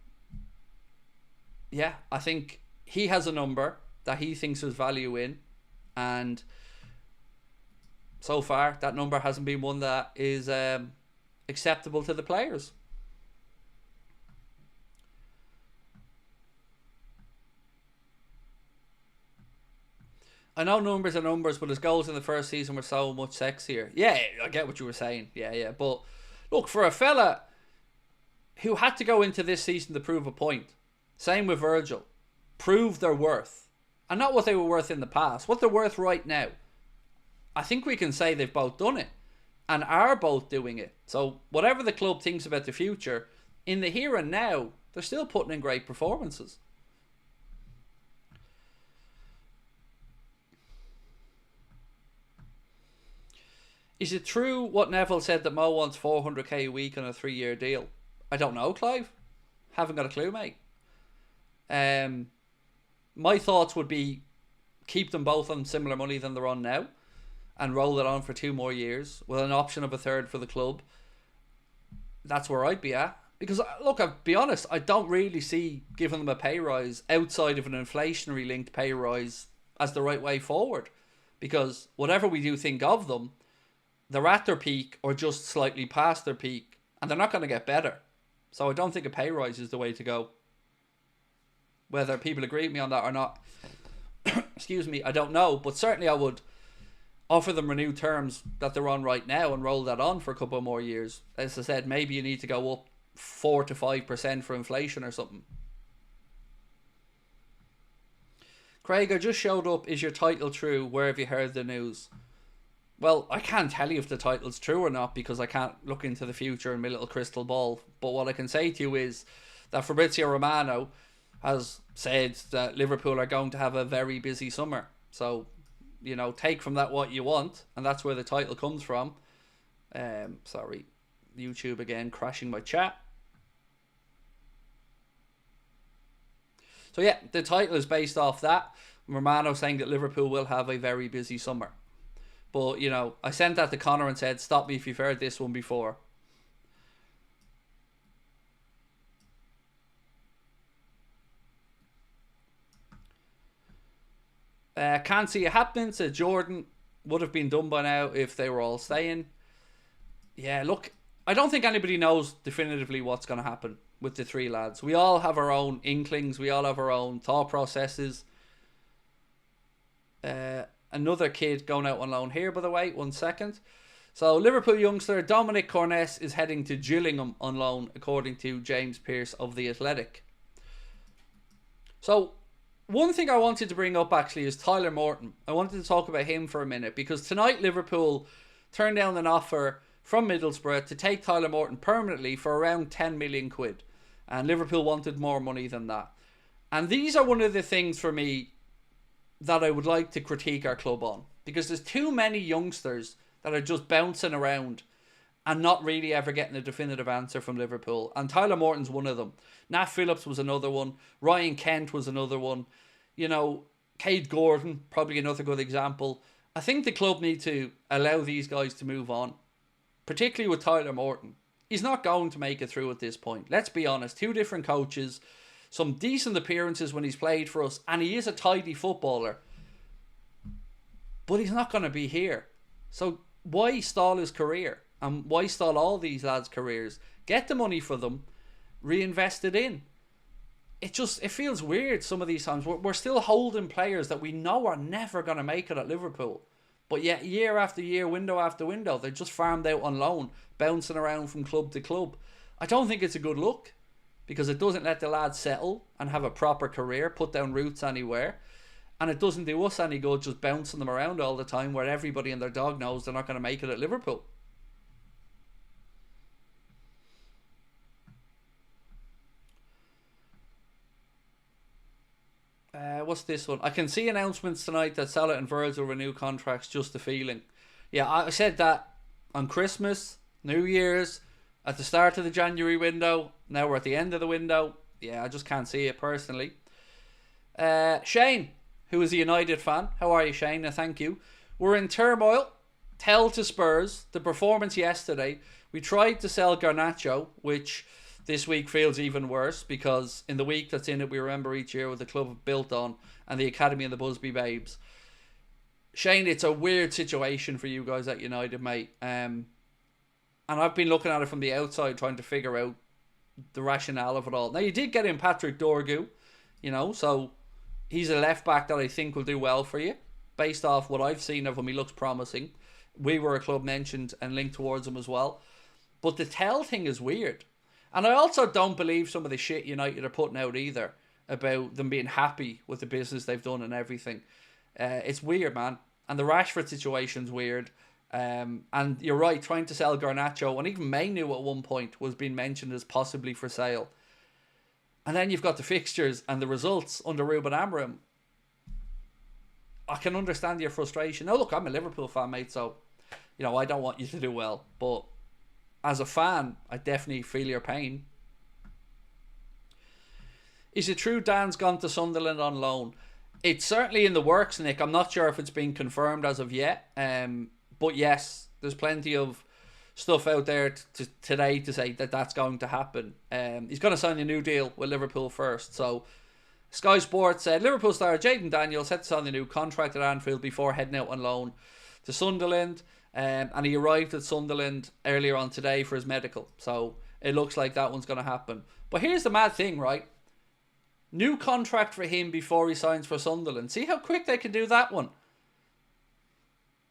yeah, I think he has a number that he thinks there's value in. And so far, that number hasn't been one that is acceptable to the players. I know numbers are numbers, but his goals in the first season were so much sexier. Yeah, I get what you were saying. Yeah. But look, for a fella who had to go into this season to prove a point, same with Virgil, prove their worth. And not what they were worth in the past, what they're worth right now. I think we can say they've both done it and are both doing it. So whatever the club thinks about the future, in the here and now, they're still putting in great performances. Is it true what Neville said that Mo wants 400k a week on a 3-year deal? I don't know, Clive. Haven't got a clue, mate. My thoughts would be keep them both on similar money than they're on now and roll it on for 2 more years with an option of a third for the club. That's where I'd be at. Because, look, I'll be honest, I don't really see giving them a pay rise outside of an inflationary linked pay rise as the right way forward. Because whatever we do think of them, they're at their peak or just slightly past their peak, and they're not going to get better. So I don't think a pay rise is the way to go. Whether people agree with me on that or not, excuse me, I don't know. But certainly I would offer them renewed terms that they're on right now and roll that on for a couple more years. As I said, maybe you need to go up 4 to 5% for inflation or something. Craig, I just showed up. Is your title true? Where have you heard the news? Well, I can't tell you if the title's true or not because I can't look into the future in my little crystal ball. But what I can say to you is that Fabrizio Romano has said that Liverpool are going to have a very busy summer. So take from that what you want, and that's where the title comes from. Sorry, YouTube again crashing my chat. So yeah, the title is based off that. Romano saying that Liverpool will have a very busy summer. But, I sent that to Connor and said, stop me if you've heard this one before. Can't see it happening, said Jordan. Would have been done by now if they were all staying. Yeah, look, I don't think anybody knows definitively what's going to happen with the three lads. We all have our own inklings. We all have our own thought processes. Another kid going out on loan here, by the way. 1 second. So, Liverpool youngster Dominic Corness is heading to Gillingham on loan, according to James Pearce of The Athletic. So, one thing I wanted to bring up actually is Tyler Morton. I wanted to talk about him for a minute because tonight Liverpool turned down an offer from Middlesbrough to take Tyler Morton permanently for around 10 million quid. And Liverpool wanted more money than that. And these are one of the things for me that I would like to critique our club on. Because there's too many youngsters that are just bouncing around and not really ever getting a definitive answer from Liverpool. And Tyler Morton's one of them. Nat Phillips was another one. Ryan Kent was another one. Cade Gordon, probably another good example. I think the club need to allow these guys to move on. Particularly with Tyler Morton. He's not going to make it through at this point. Let's be honest. 2 different coaches. Some decent appearances when he's played for us. And he is a tidy footballer. But he's not going to be here. So why stall his career? And why stall all these lads' careers? Get the money for them. Reinvest it in. It feels weird some of these times. We're still holding players that we know are never going to make it at Liverpool. But yet, year after year, window after window, they're just farmed out on loan, bouncing around from club to club. I don't think it's a good look, because it doesn't let the lads settle and have a proper career, put down roots anywhere. And it doesn't do us any good just bouncing them around all the time where everybody and their dog knows they're not going to make it at Liverpool. What's this one? I can see announcements tonight that Salah and Virgil renew contracts, just a feeling. Yeah, I said that on Christmas, New Year's, at the start of the January window. Now we're at the end of the window. Yeah, I just can't see it personally. Shane, who is a United fan. How are you, Shane? Thank you. We're in turmoil. Tell to Spurs. The performance yesterday. We tried to sell Garnacho, which this week feels even worse because in the week that's in it, we remember each year what the club built on and the academy and the Busby Babes. Shane, it's a weird situation for you guys at United, mate. And I've been looking at it from the outside trying to figure out the rationale of it all. Now, you did get in Patrick Dorgu, so he's a left back that I think will do well for you. Based off what I've seen of him, he looks promising. We were a club mentioned and linked towards him as well. But the Tell thing is weird. And I also don't believe some of the shit United are putting out either about them being happy with the business they've done and everything. It's weird, man. And the Rashford situation's weird. And you're right, trying to sell Garnacho, and even Mainu at one point was being mentioned as possibly for sale. And then you've got the fixtures and the results under Ruben Amorim. I can understand your frustration. Now, look, I'm a Liverpool fan, mate, so I don't want you to do well, but as a fan, I definitely feel your pain. Is it true Dan's gone to Sunderland on loan? It's certainly in the works, Nick. I'm not sure if it's been confirmed as of yet. But yes, there's plenty of stuff out there today to say that that's going to happen. He's going to sign a new deal with Liverpool first. So Sky Sports said Liverpool star Jadon Daniels set to sign a new contract at Anfield before heading out on loan to Sunderland. And he arrived at Sunderland earlier on today for his medical. So it looks like that one's going to happen. But here's the mad thing, right? New contract for him before he signs for Sunderland. See how quick they can do that one.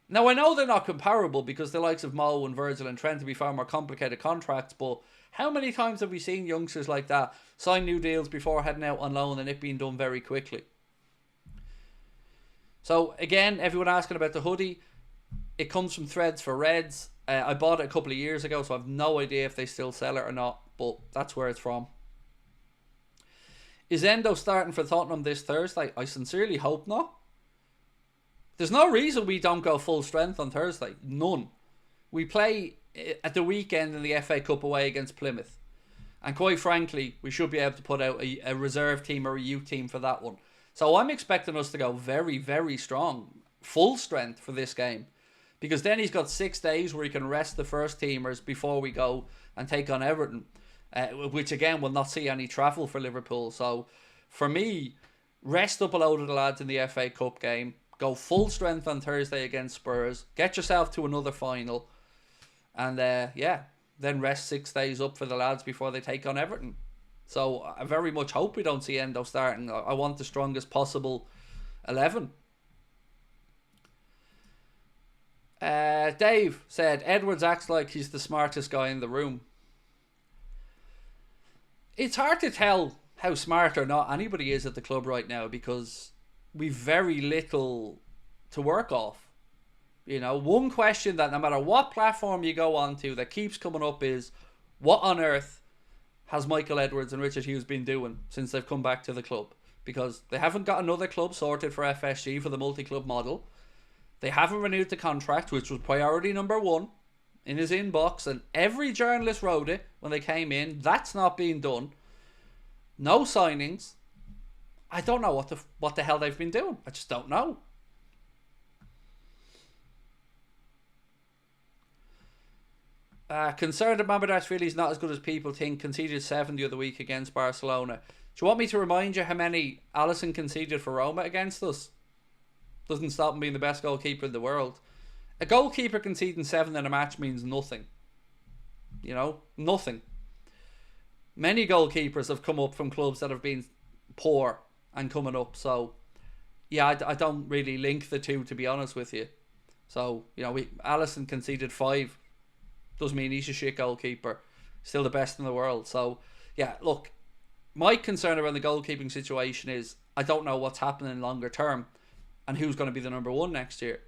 Now, I know they're not comparable because the likes of Mo and Virgil and Trent to be far more complicated contracts, but how many times have we seen youngsters like that sign new deals before heading out on loan and it being done very quickly? So, again, everyone asking about the hoodie. It comes from Threads for Reds. I bought it a couple of years ago, so I have no idea if they still sell it or not, but that's where it's from. Is Endo starting for Tottenham this Thursday? I sincerely hope not. There's no reason we don't go full strength on Thursday. None. We play at the weekend in the FA Cup away against Plymouth. And quite frankly, we should be able to put out a reserve team or a youth team for that one. So I'm expecting us to go very, very strong. Full strength for this game. Because then he's got 6 days where he can rest the first teamers before we go and take on Everton. Which again will not see any travel for Liverpool. So for me, rest up a load of the lads in the FA Cup game. Go full strength on Thursday against Spurs. Get yourself to another final. And then rest 6 days up for the lads before they take on Everton. So I very much hope we don't see Endo starting. I want the strongest possible 11. Dave said, Edwards acts like he's the smartest guy in the room. It's hard to tell how smart or not anybody is at the club right now because we've very little to work off. You know, one question that no matter what platform you go on to that keeps coming up is, what on earth has Michael Edwards and Richard Hughes been doing since they've come back to the club? Because they haven't got another club sorted for FSG for the multi-club model. They haven't renewed the contract, which was priority number 1 in his inbox, and every journalist wrote it when they came in. That's not being done. No signings. I don't know what the hell they've been doing. I just don't know. Concerned that Mamardashvili is not as good as people think. Conceded 7 the other week against Barcelona. Do you want me to remind you how many Alisson conceded for Roma against us? Doesn't stop him being the best goalkeeper in the world. A goalkeeper conceding 7 in a match means nothing. You know, nothing. Many goalkeepers have come up from clubs that have been poor and coming up. So, yeah, I don't really link the two, to be honest with you. So, you know, Alisson conceded 5. Doesn't mean he's a shit goalkeeper. Still the best in the world. So, yeah, look, my concern around the goalkeeping situation is I don't know what's happening longer term and who's going to be the number 1 next year.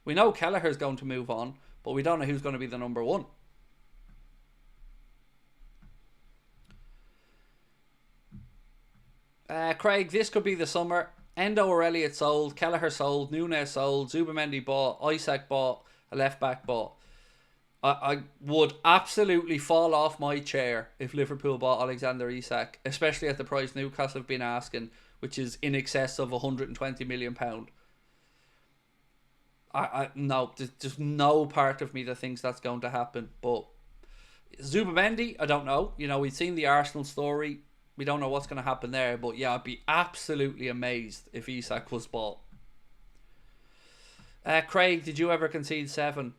We know Kelleher's going to move on, but we don't know who's going to be the number 1. Craig, this could be the summer. Endo or Elliott sold, Kelleher sold, Núñez sold, Zubamendi bought, Isak bought, a left back bought. I would absolutely fall off my chair if Liverpool bought Alexander Isak, especially at the price Newcastle have been asking, which is in excess of £120 million. No, there's no part of me that thinks that's going to happen. But Zubamendi, I don't know. You know, we've seen the Arsenal story. We don't know what's going to happen there. But yeah, I'd be absolutely amazed if Isak was bought. Craig, did you ever concede 7?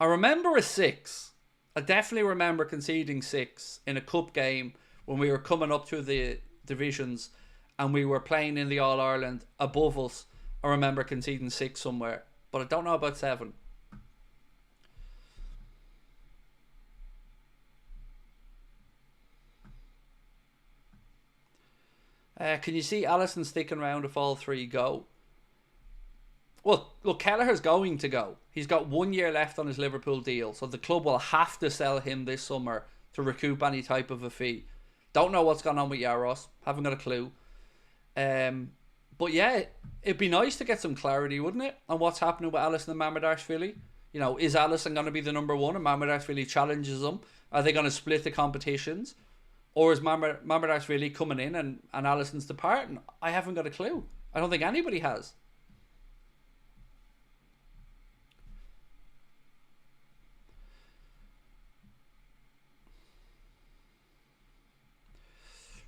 I remember a 6. I definitely remember conceding 6 in a cup game when we were coming up through the divisions and we were playing in the All-Ireland above us. I remember conceding 6 somewhere, but I don't know about 7. Can you see Alisson sticking around if all 3 go? Well, look, Kelleher's going to go. He's got 1 year left on his Liverpool deal, so the club will have to sell him this summer to recoup any type of a fee. Don't know what's going on with Yaros. Haven't got a clue. But yeah, it'd be nice to get some clarity, wouldn't it, on what's happening with Alisson and Mamardashvili. You know, is Alisson going to be the number 1 and Mamardashvili challenges him? Are they going to split the competitions? Or is Mamardashvili coming in and Alisson's departing? I haven't got a clue. I don't think anybody has.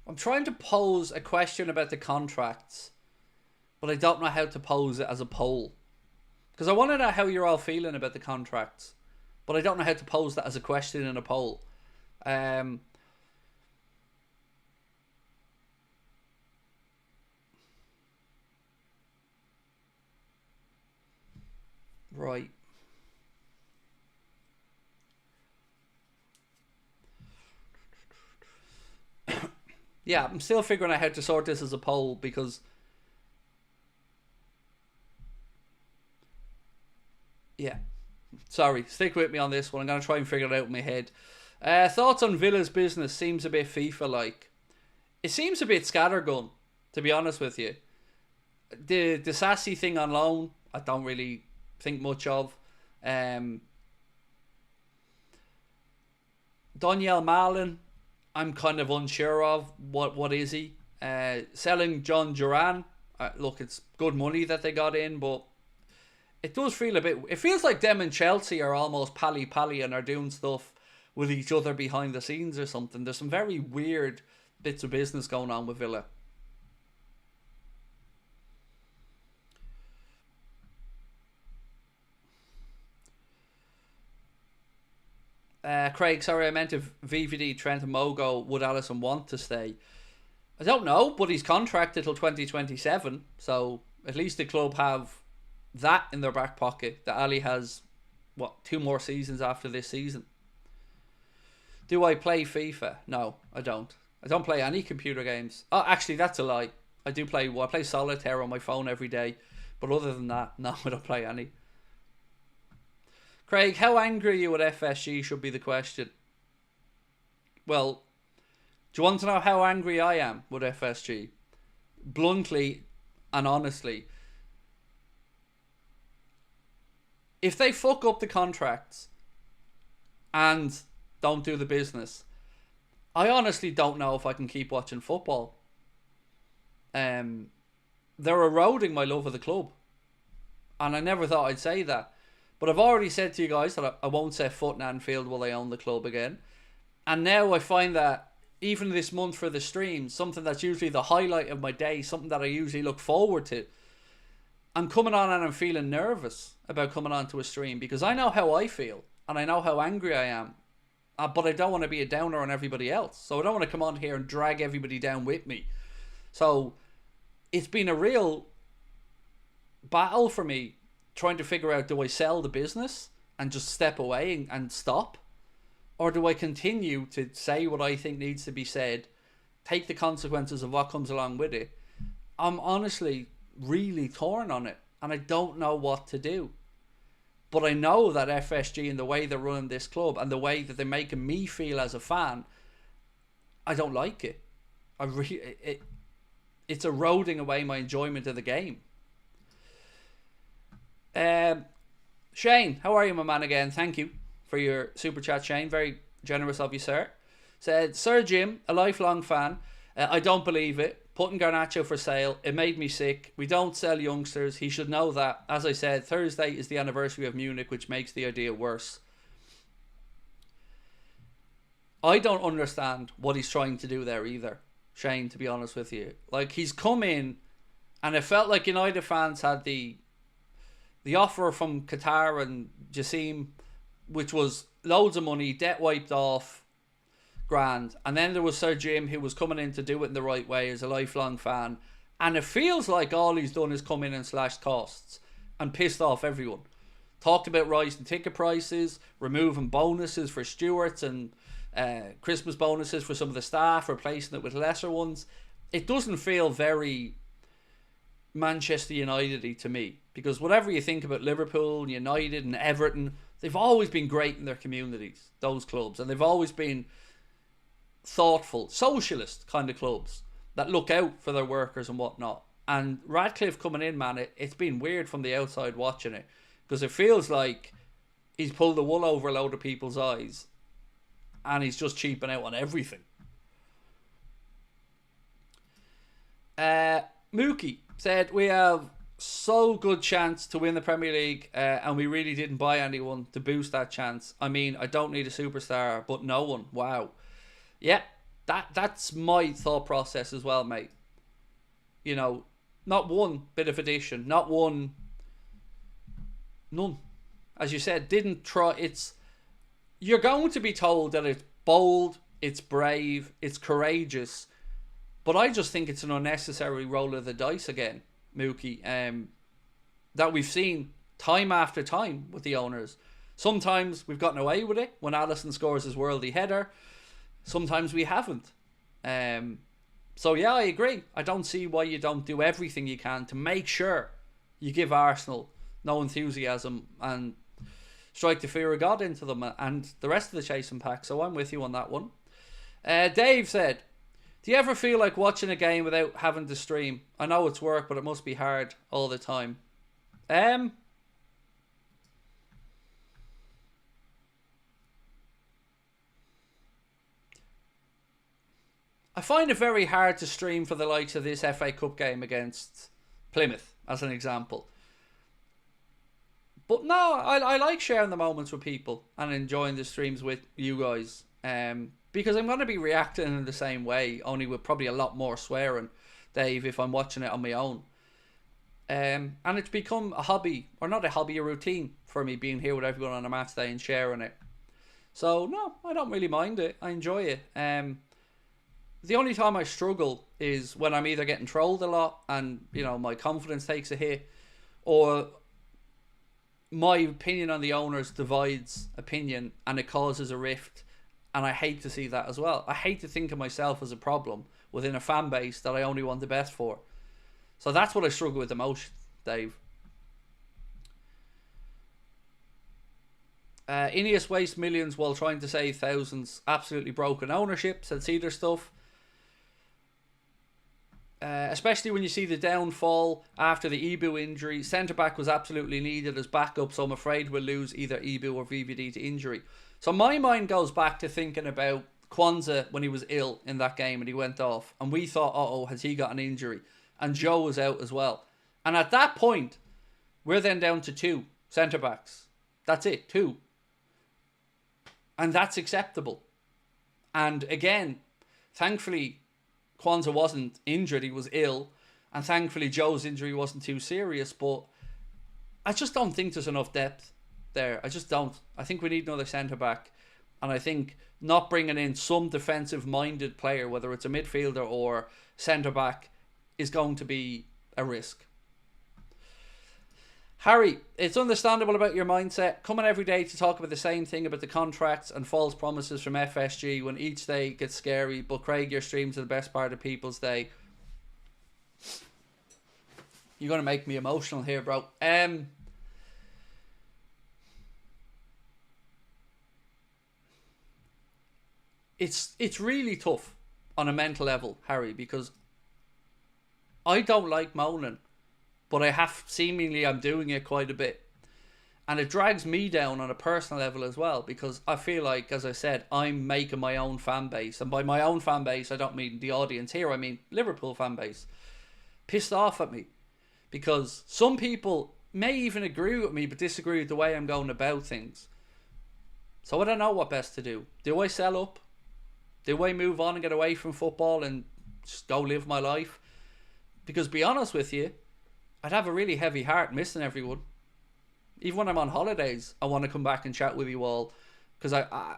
I'm trying to pose a question about the contracts, but I don't know how to pose it as a poll. Because I want to know how you're all feeling about the contracts, but I don't know how to pose that as a question in a poll. Right. Yeah, I'm still figuring out how to sort this as a poll because... Yeah. Sorry, stick with me on this one. I'm going to try and figure it out in my head. Thoughts on Villa's business? Seems a bit FIFA-like. It seems a bit scattergun, to be honest with you. The Sassy thing on loan, I don't really think much of. Daniel Malin, I'm kind of unsure of. What is he? Selling John Duran. Look, it's good money that they got in, but it does feel a bit... It feels like them and Chelsea are almost pally-pally and are doing stuff with each other behind the scenes or something. There's some very weird bits of business going on with Villa. Craig, sorry, I meant if VVD, Trent and Mogo, would Alisson want to stay? I don't know, but he's contracted till 2027, so at least the club have that in their back pocket. That Ali has, 2 more seasons after this season. Do I play FIFA? No, I don't. I don't play any computer games. Oh, actually, that's a lie. I do play. I play Solitaire on my phone every day, but other than that, no, I don't play any. Craig, how angry are you at FSG should be the question. Well, do you want to know how angry I am with FSG? Bluntly and honestly, if they fuck up the contracts and don't do the business, I honestly don't know if I can keep watching football. They're eroding my love of the club. And I never thought I'd say that. But I've already said to you guys that I won't set foot in Anfield while I own the club again. And now I find that even this month for the stream, something that's usually the highlight of my day, something that I usually look forward to, I'm coming on and I'm feeling nervous about coming on to a stream because I know how I feel and I know how angry I am. But I don't want to be a downer on everybody else. So I don't want to come on here and drag everybody down with me. So it's been a real battle for me trying to figure out, do I sell the business and just step away and stop? Or do I continue to say what I think needs to be said, take the consequences of what comes along with it? I'm honestly really torn on it and I don't know what to do. But I know that FSG and the way they're running this club and the way that they're making me feel as a fan, I don't like it. It's eroding away my enjoyment of the game. Shane, how are you, my man, again? Thank you for your super chat, Shane. Very generous of you, sir. Said, Sir Jim, a lifelong fan. I don't believe it. Putting Garnacho for sale, it made me sick. We don't sell youngsters. He should know that. As I said, Thursday is the anniversary of Munich, which makes the idea worse. I don't understand what he's trying to do there either, Shane, to be honest with you. Like, he's come in and it felt like United fans had the offer from Qatar and Jassim, which was loads of money, debt wiped off, grand. And then there was Sir Jim, who was coming in to do it in the right way as a lifelong fan. And it feels like all he's done is come in and slashed costs and pissed off everyone. Talked about rising ticket prices, removing bonuses for stewards and Christmas bonuses for some of the staff, replacing it with lesser ones. It doesn't feel very Manchester United-y to me, because whatever you think about Liverpool, United and Everton, they've always been great in their communities, those clubs, and they've always been thoughtful, socialist kind of clubs that look out for their workers and whatnot. And Radcliffe coming in, man, it's been weird from the outside watching it, because it feels like he's pulled the wool over a load of people's eyes and he's just cheaping out on everything. Mookie said, we have so good chance to win the Premier League and we really didn't buy anyone to boost that chance. I mean, I don't need a superstar, but no one. Wow. Yeah, that's my thought process as well, mate. You know, not one bit of addition, none. As you said, didn't try. You're going to be told that it's bold, it's brave, it's courageous, but I just think it's an unnecessary roll of the dice again, Mookie, that we've seen time after time with the owners. Sometimes we've gotten away with it when Alisson scores his worldly header. Sometimes we haven't. So yeah, I agree. I don't see why you don't do everything you can to make sure you give Arsenal no enthusiasm and strike the fear of God into them and the rest of the chasing pack. So I'm with you on that one. Dave said, do you ever feel like watching a game without having to stream? I know it's work, but it must be hard all the time. I find it very hard to stream for the likes of this FA Cup game against Plymouth, as an example. But no, I like sharing the moments with people and enjoying the streams with you guys. Because I'm going to be reacting in the same way, only with probably a lot more swearing, Dave, if I'm watching it on my own. And it's become a hobby, or not a hobby, a routine for me, being here with everyone on a match day and sharing it. So no, I don't really mind it. I enjoy it. The only time I struggle is when I'm either getting trolled a lot and, you know, my confidence takes a hit, or my opinion on the owners divides opinion and it causes a rift. And I hate to see that as well. I hate to think of myself as a problem within a fan base that I only want the best for. So that's what I struggle with the most, Dave. Ineos waste millions while trying to save thousands. Absolutely broken ownership, said Cedar Stuff. Especially when you see the downfall after the Ibu injury. Centre-back was absolutely needed as backup, so I'm afraid we'll lose either Ibu or VVD to injury. So my mind goes back to thinking about Kwanzaa when he was ill in that game and he went off. And we thought, uh-oh, has he got an injury? And Joe was out as well. And at that point, we're then down to 2 centre-backs. That's it, 2. And that's acceptable. And again, thankfully, Kwanzaa wasn't injured, he was ill. And thankfully, Joe's injury wasn't too serious. But I just don't think there's enough depth there. I just don't. I think we need another centre-back. And I think not bringing in some defensive-minded player, whether it's a midfielder or centre-back, is going to be a risk. Harry, it's understandable about your mindset. Coming every day to talk about the same thing about the contracts and false promises from FSG when each day gets scary. But Craig, your streams are the best part of people's day. You're going to make me emotional here, bro. It's really tough on a mental level, Harry, because I don't like moaning, but I'm doing it quite a bit. And it drags me down on a personal level as well, because I feel like, as I said, I'm making my own fan base. And by my own fan base, I don't mean the audience here, I mean Liverpool fan base. Pissed off at me. Because some people may even agree with me, but disagree with the way I'm going about things. So I don't know what best to do. Do I sell up? Do I move on and get away from football and just go live my life? Because to be honest with you, I'd have a really heavy heart missing everyone. Even when I'm on holidays, I want to come back and chat with you all. Because I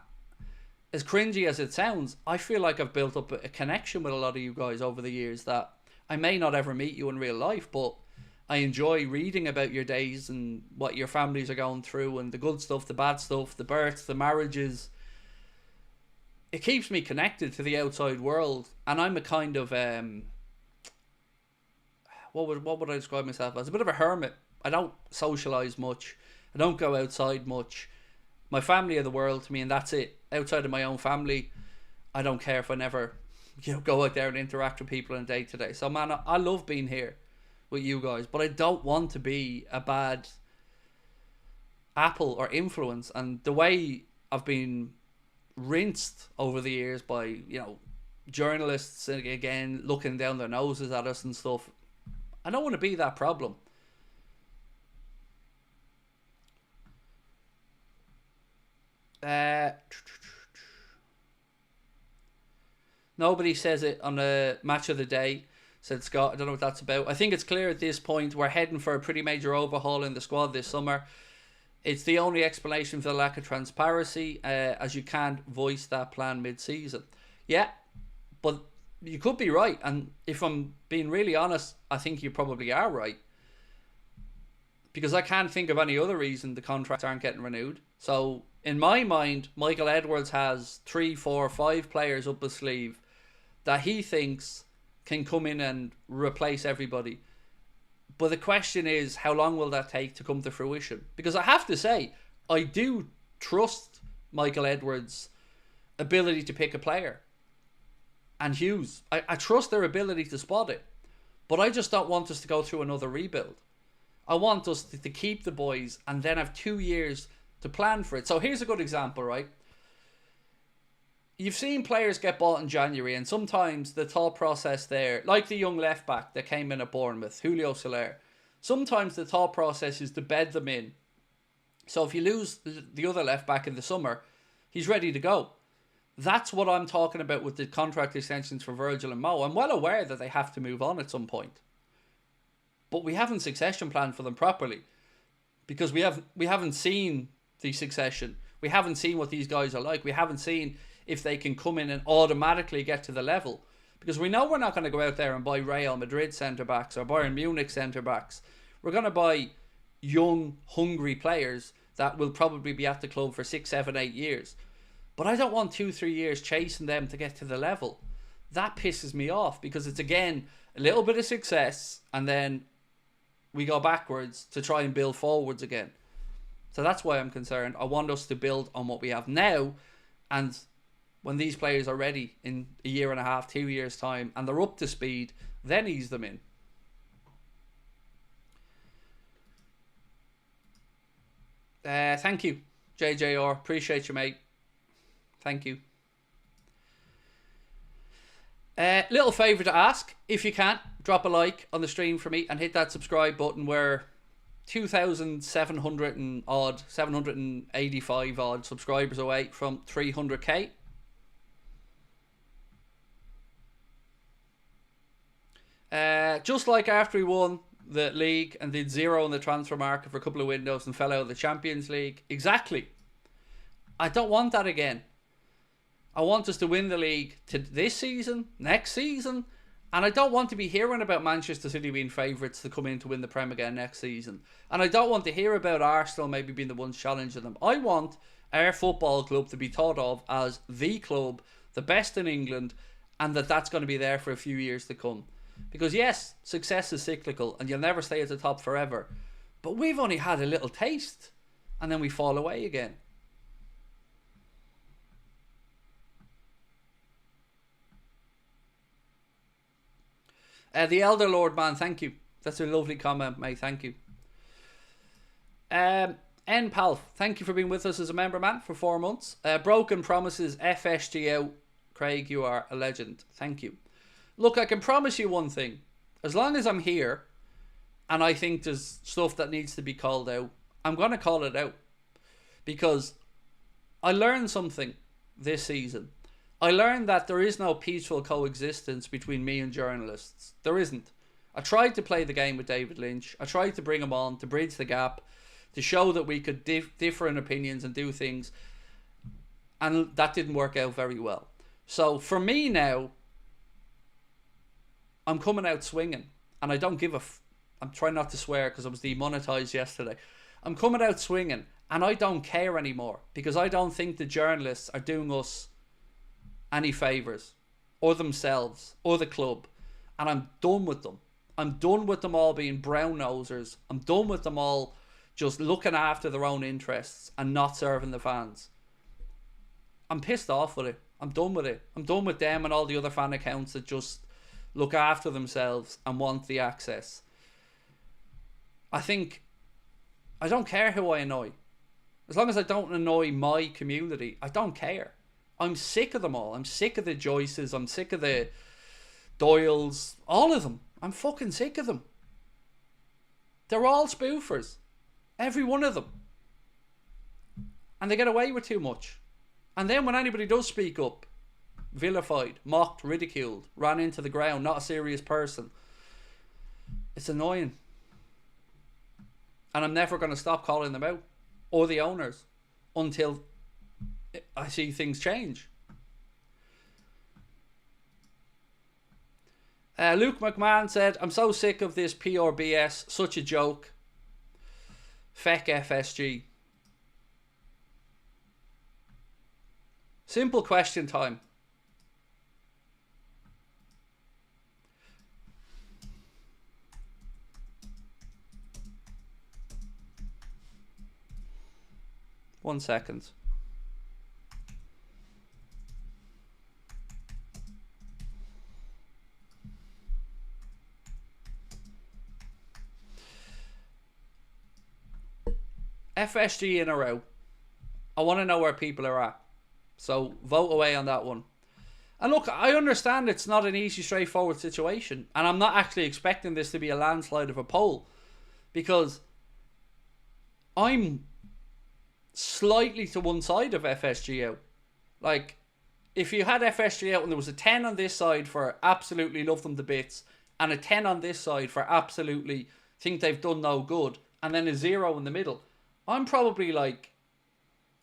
as cringy as it sounds, I feel like I've built up a connection with a lot of you guys over the years that I may not ever meet you in real life, but I enjoy reading about your days and what your families are going through and the good stuff, the bad stuff, the births, the marriages. It keeps me connected to the outside world, and I'm a kind of what would I describe myself as? A bit of a hermit. I don't socialise much. I don't go outside much. My family are the world to me, and that's it. Outside of my own family, I don't care if I never, go out there and interact with people on a day to day. So man, I love being here with you guys, but I don't want to be a bad apple or influence. And the way I've been rinsed over the years by journalists again looking down their noses at us and stuff, I don't want to be that problem. Nobody says it on the match of the day, said Scott. I don't know what that's about. I think it's clear at this point we're heading for a pretty major overhaul in the squad this summer. It's the only explanation for the lack of transparency, as you can't voice that plan mid-season. Yeah, but you could be right. And if I'm being really honest, I think you probably are right. Because I can't think of any other reason the contracts aren't getting renewed. So, in my mind, Michael Edwards has 3, 4, 5 players up his sleeve that he thinks can come in and replace everybody. But the question is, how long will that take to come to fruition? Because I have to say, I do trust Michael Edwards' ability to pick a player. And Hughes. I trust their ability to spot it. But I just don't want us to go through another rebuild. I want us to keep the boys and then have 2 years to plan for it. So here's a good example, right? You've seen players get bought in January, and sometimes the thought process there, like the young left back that came in at Bournemouth, Julio Soler, sometimes the thought process is to bed them in. So if you lose the other left back in the summer, he's ready to go. That's what I'm talking about with the contract extensions for Virgil and Mo. I'm well aware that they have to move on at some point, but we haven't succession planned for them properly because we haven't seen the succession. We haven't seen what these guys are like. We haven't seen if they can come in and automatically get to the level, because we know we're not going to go out there and buy Real Madrid centre backs or Bayern Munich centre backs. We're going to buy young, hungry players that will probably be at the club for 6, 7, 8 years. But I don't want 2, 3 years chasing them to get to the level. That pisses me off, because it's, again, a little bit of success and then we go backwards to try and build forwards again. So that's why I'm concerned. I want us to build on what we have now, and when these players are ready in a year and a half, 2 years' time, and they're up to speed, then ease them in. Thank you, JJR. Appreciate you, mate. Thank you. Little favour to ask. If you can, drop a like on the stream for me and hit that subscribe button. We're 2,700 and odd, 785 odd subscribers away from 300k. Just like after we won the league and did 0 in the transfer market for a couple of windows and fell out of the Champions League. Exactly. I don't want that again. I want us to win the league to this season, next season, and I don't want to be hearing about Manchester City being favourites to come in to win the Prem again next season. And I don't want to hear about Arsenal maybe being the ones challenging them. I want our football club to be thought of as the club, the best in England, and that's going to be there for a few years to come. Because yes, success is cyclical and you'll never stay at the top forever. But we've only had a little taste and then we fall away again. The Elder Lord, man, thank you. That's a lovely comment, mate. Thank you. Palf, thank you for being with us as a member, man, for 4 months. Broken Promises, FSG out. Craig, you are a legend. Thank you. Look, I can promise you one thing. As long as I'm here and I think there's stuff that needs to be called out, I'm going to call it out. Because I learned something this season. I learned that there is no peaceful coexistence between me and journalists. There isn't. I tried to play the game with David Lynch. I tried to bring him on to bridge the gap, to show that we could differ in opinions and do things. And that didn't work out very well. So for me now, I'm coming out swinging, and I don't give I'm trying not to swear because I was demonetized yesterday. I'm coming out swinging, and I don't care anymore, because I don't think the journalists are doing us any favours, or themselves, or the club, and I'm done with them. I'm done with them all being brown nosers. I'm done with them all just looking after their own interests and not serving the fans. I'm pissed off with it. I'm done with it. I'm done with them and all the other fan accounts that just look after themselves and want the access. I don't care who I annoy. As long as I don't annoy my community, I don't care. I'm sick of them all. I'm sick of the Joyces. I'm sick of the Doyles. All of them. I'm fucking sick of them. They're all spoofers. Every one of them. And they get away with too much. And then when anybody does speak up, vilified, mocked, ridiculed, ran into the ground, not a serious person. It's annoying. And I'm never going to stop calling them out, or the owners, until I see things change. Luke McMahon said, I'm so sick of this PRBS, such a joke. Feck FSG. Simple question time. One second. FSG in or out? I want to know where people are at. So vote away on that one. And look, I understand it's not an easy, straightforward situation. And I'm not actually expecting this to be a landslide of a poll. Because I'm slightly to one side of FSG out. Like, if you had FSG out and there was a 10 on this side for absolutely love them to bits, and a 10 on this side for absolutely think they've done no good, and then a 0 in the middle, I'm probably like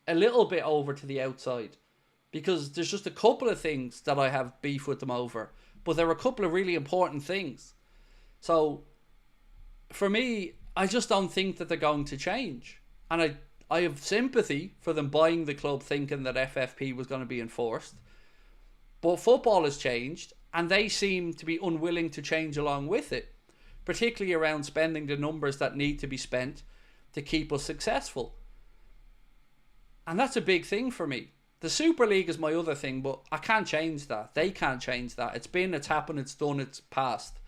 a little bit over to the outside. Because there's just a couple of things that I have beef with them over. But there are a couple of really important things. So, for me, I just don't think that they're going to change. And I have sympathy for them buying the club thinking that FFP was going to be enforced. But football has changed, and they seem to be unwilling to change along with it. Particularly around spending the numbers that need to be spent to keep us successful. And that's a big thing for me. The Super League is my other thing, but I can't change that. They can't change that. It's been, it's happened, it's done, it's passed.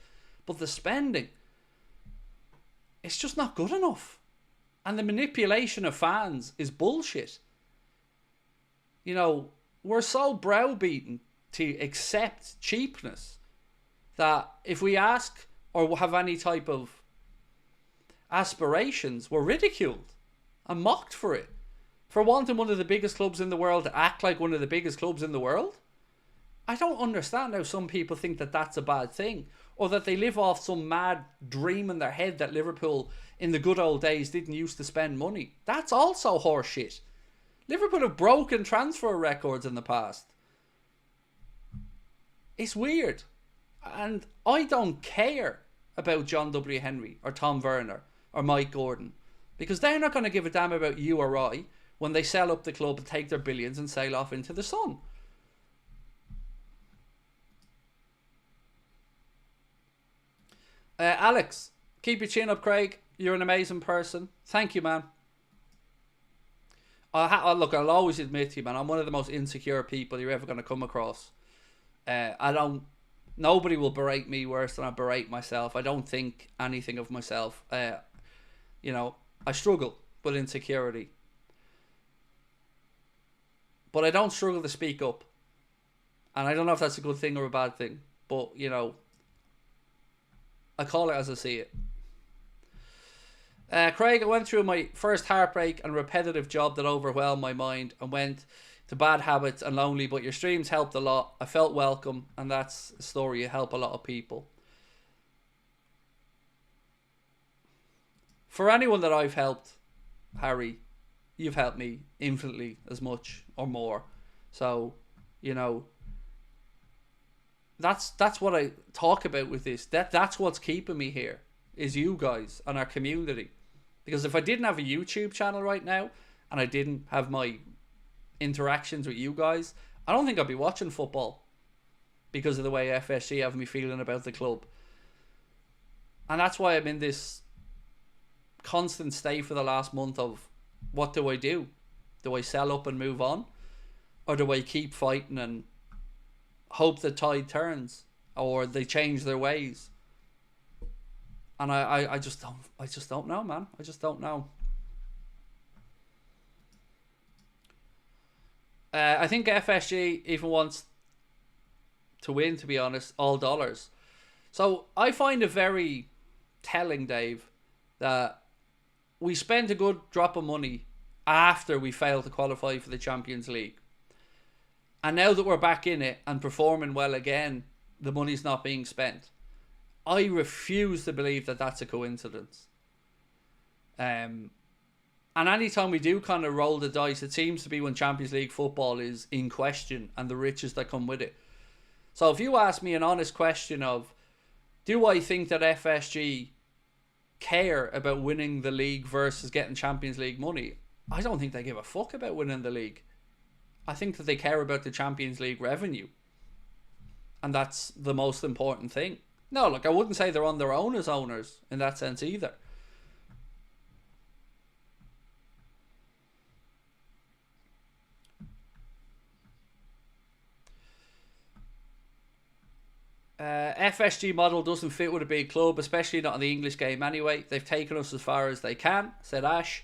But the spending, it's just not good enough. And the manipulation of fans is bullshit. You know, we're so browbeaten to accept cheapness that if we ask or have any type of aspirations, we're ridiculed and mocked for it. For wanting one of the biggest clubs in the world to act like one of the biggest clubs in the world? I don't understand how some people think that that's a bad thing. Or that they live off some mad dream in their head that Liverpool in the good old days didn't used to spend money. That's also horseshit. Liverpool have broken transfer records in the past. It's weird. And I don't care about John W. Henry or Tom Werner or Mike Gordon. Because they're not going to give a damn about you or I when they sell up the club and take their billions and sail off into the sun. Alex, keep your chin up, Craig. You're an amazing person. Thank you, man. Look, I'll always admit to you, man, I'm one of the most insecure people you're ever going to come across. Nobody will berate me worse than I berate myself. I don't think anything of myself. You know, I struggle with insecurity. But I don't struggle to speak up. And I don't know if that's a good thing or a bad thing. But, you know, I call it as I see it. Craig, I went through my first heartbreak and repetitive job that overwhelmed my mind and went to bad habits and lonely, but your streams helped a lot. I felt welcome, and that's a story. You help a lot of people. For anyone that I've helped, Harry, you've helped me infinitely as much or more. So, you know, that's what I talk about with this. That's what's keeping me here, is you guys and our community. Because if I didn't have a YouTube channel right now and I didn't have my interactions with you guys, I don't think I'd be watching football because of the way FSG have me feeling about the club. And that's why I'm in this constant state for the last month of, what do I do? Do I sell up and move on? Or do I keep fighting and hope the tide turns or they change their ways? And I just don't know, man. I just don't know. I think FSG even wants to win, to be honest, all dollars. So I find it very telling, Dave, that we spent a good drop of money after we failed to qualify for the Champions League. And now that we're back in it and performing well again, the money's not being spent. I refuse to believe that that's a coincidence. And anytime we do kind of roll the dice, it seems to be when Champions League football is in question and the riches that come with it. So if you ask me an honest question of, do I think that FSG care about winning the league versus getting Champions League money? I don't think they give a fuck about winning the league. I think that they care about the Champions League revenue. And that's the most important thing. No, look, I wouldn't say they're on their own as owners in that sense either. FSG model doesn't fit with a big club, especially not in the English game anyway. They've taken us as far as they can, said Ash.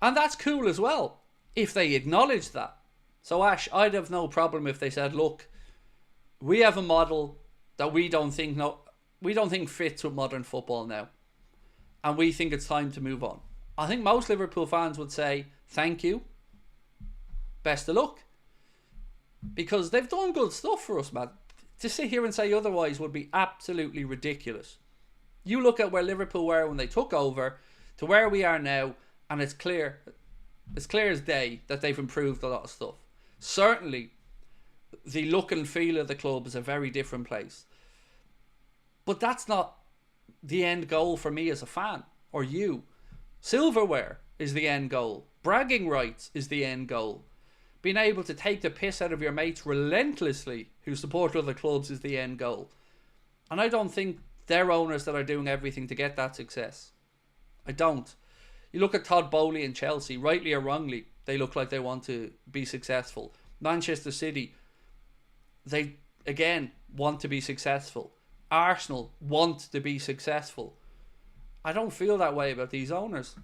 And that's cool as well, if they acknowledge that. So Ash, I'd have no problem if they said, look, we have a model that we don't think fits with modern football now. And we think it's time to move on. I think most Liverpool fans would say, thank you. Best of luck. Because they've done good stuff for us, man. To sit here and say otherwise would be absolutely ridiculous. You look at where Liverpool were when they took over to where we are now, and it's clear as day that they've improved a lot of stuff. Certainly, the look and feel of the club is a very different place. But that's not the end goal for me as a fan, or you. Silverware is the end goal. Bragging rights is the end goal. Being able to take the piss out of your mates relentlessly who support other clubs is the end goal. And I don't think they're owners that are doing everything to get that success. I don't. You look at Todd Bowley and Chelsea, rightly or wrongly, they look like they want to be successful. Manchester City, they, again, want to be successful. Arsenal want to be successful. I don't feel that way about these owners.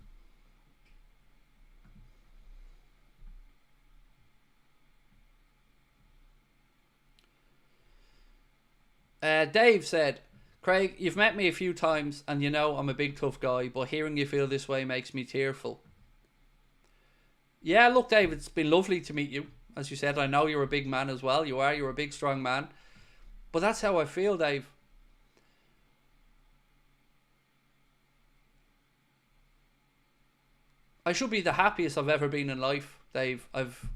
Dave said, Craig, you've met me a few times and you know I'm a big tough guy, but hearing you feel this way makes me tearful. Yeah, look, Dave, it's been lovely to meet you. As you said, I know you're a big man as well. You're a big, strong man. But that's how I feel, Dave. I should be the happiest I've ever been in life, Dave. I've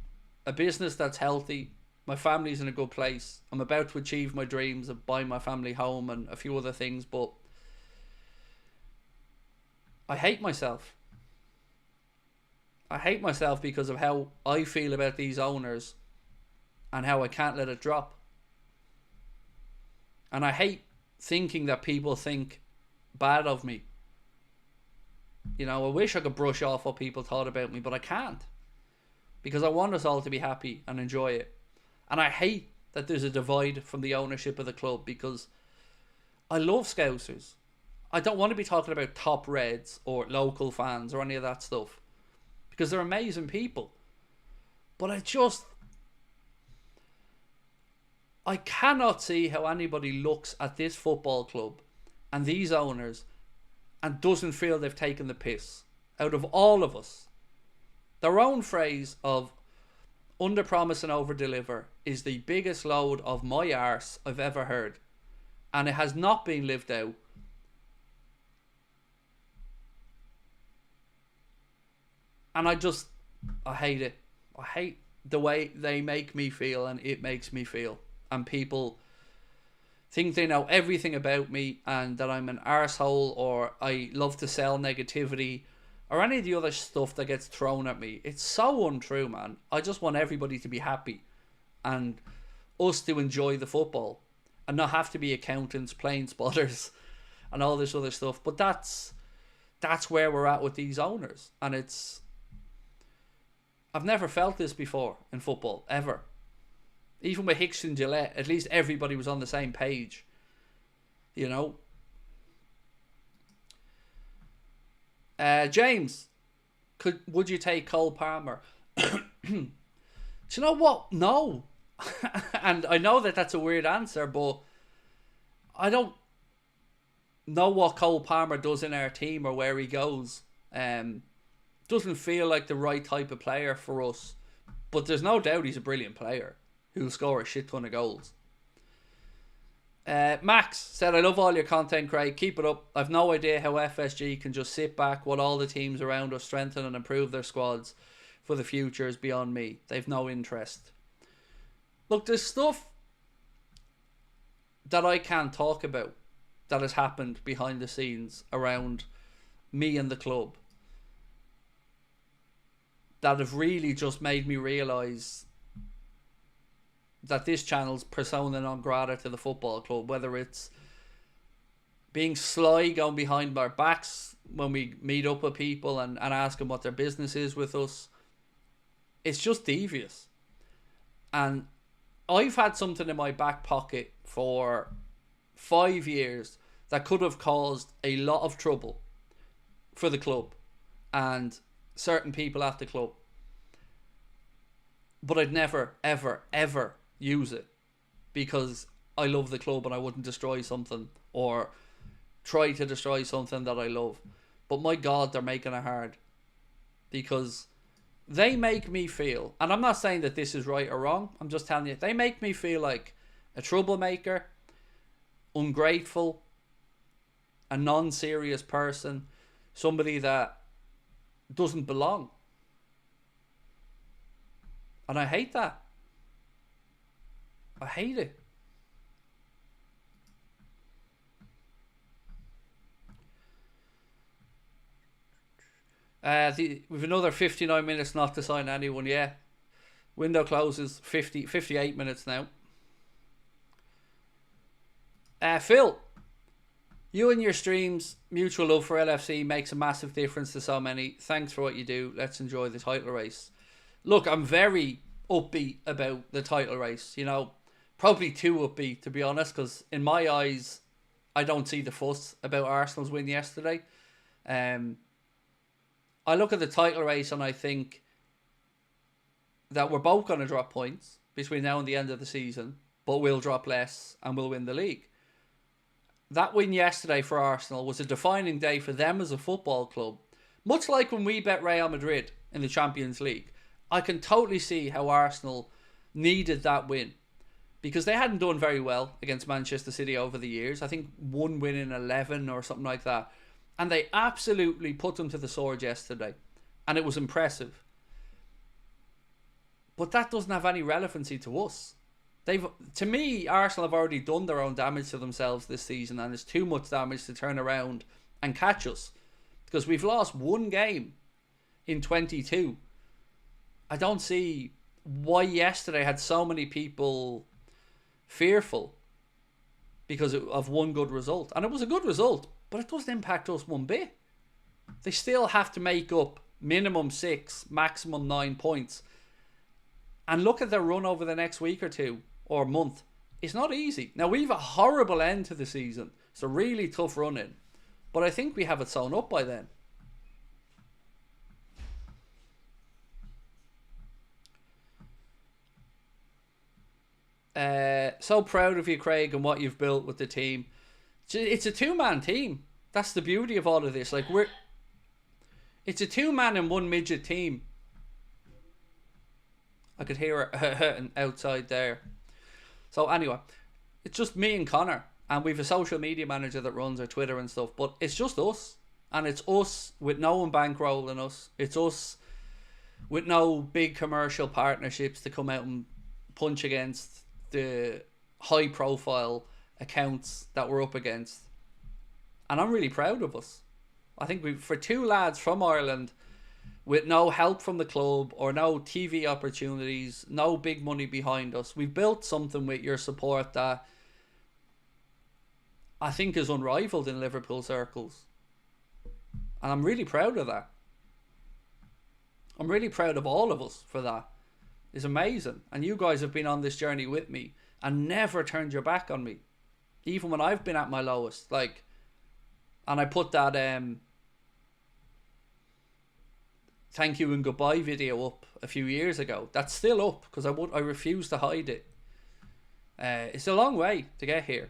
a business that's healthy. My family's in a good place. I'm about to achieve my dreams of buying my family home and a few other things, but I hate myself. I hate myself because of how I feel about these owners and how I can't let it drop. And I hate thinking that people think bad of me. You know, I wish I could brush off what people thought about me, but I can't. Because I want us all to be happy and enjoy it. And I hate that there's a divide from the ownership of the club, because I love Scousers. I don't want to be talking about top Reds or local fans or any of that stuff, because they're amazing people. But I cannot see how anybody looks at this football club and these owners and doesn't feel they've taken the piss out of all of us. Their own phrase of under promise and over deliver is the biggest load of my arse I've ever heard, and it has not been lived out. And I hate it. I hate the way they make me feel, and it makes me feel. And people think they know everything about me and that I'm an arsehole, or I love to sell negativity, or any of the other stuff that gets thrown at me. It's so untrue, man. I just want everybody to be happy and us to enjoy the football and not have to be accountants, plane spotters and all this other stuff. But that's where we're at with these owners. And I've never felt this before in football, ever. Even with Hicks and Gillette, at least everybody was on the same page. You know? James, would you take Cole Palmer? Do you know what? No. And I know that that's a weird answer, but I don't know what Cole Palmer does in our team or where he goes. Doesn't feel like the right type of player for us, but there's no doubt he's a brilliant player who'll score a shit ton of goals. Max said, I love all your content, Craig. Keep it up. I've no idea how FSG can just sit back while all the teams around us strengthen and improve their squads for the future is beyond me. They've no interest. Look, there's stuff that I can't talk about that has happened behind the scenes around me and the club that have really just made me realise that this channel's persona non grata to the football club, whether it's being sly, going behind our backs when we meet up with people and ask them what their business is with us. It's just devious. And I've had something in my back pocket for 5 years that could have caused a lot of trouble for the club. And certain people at the club. But I'd never, ever, ever use it because I love the club and I wouldn't destroy something or try to destroy something that I love. But my God, they're making it hard because they make me feel, and I'm not saying that this is right or wrong, I'm just telling you, they make me feel like a troublemaker, ungrateful, a non-serious person, somebody that doesn't belong. And I hate that. I hate it. We've another 59 minutes not to sign anyone. Yeah. Window closes 58 minutes now. Phil, you and your streams, mutual love for LFC makes a massive difference to so many. Thanks for what you do. Let's enjoy the title race. Look, I'm very upbeat about the title race. You know, probably too upbeat, to be honest, because in my eyes, I don't see the fuss about Arsenal's win yesterday. I look at the title race and I think that we're both going to drop points between now and the end of the season, but we'll drop less and we'll win the league. That win yesterday for Arsenal was a defining day for them as a football club. Much like when we bet Real Madrid in the Champions League. I can totally see how Arsenal needed that win because they hadn't done very well against Manchester City over the years. I think one win in 11 or something like that. And they absolutely put them to the sword yesterday. And it was impressive. But that doesn't have any relevancy to us. To me, Arsenal have already done their own damage to themselves this season, and it's too much damage to turn around and catch us. Because we've lost one game in 22. I don't see why yesterday had so many people fearful because of one good result. And it was a good result, but it doesn't impact us one bit. They still have to make up minimum 6, maximum 9 points. And look at their run over the next week or two or month. It's not easy. Now, we've a horrible end to the season. It's a really tough run in. But I think we have it sewn up by then. So proud of you, Craig, and what you've built with the team. It's a two-man team. That's the beauty of all of this. Like it's a two-man and one midget team. I could hear her outside there. So anyway, it's just me and Connor, and we've a social media manager that runs our Twitter and stuff. But it's just us, and it's us with no one bankrolling us. It's us with no big commercial partnerships to come out and punch against the high-profile accounts that we're up against. And I'm really proud of us. I think for two lads from Ireland with no help from the club or no TV opportunities, no big money behind us, we've built something with your support that I think is unrivaled in Liverpool circles. And I'm really proud of that. I'm really proud of all of us for that. It's amazing. And you guys have been on this journey with me and never turned your back on me. Even when I've been at my lowest. Like, and I put that thank you and goodbye video up a few years ago. That's still up because I refuse to hide it. It's a long way to get here.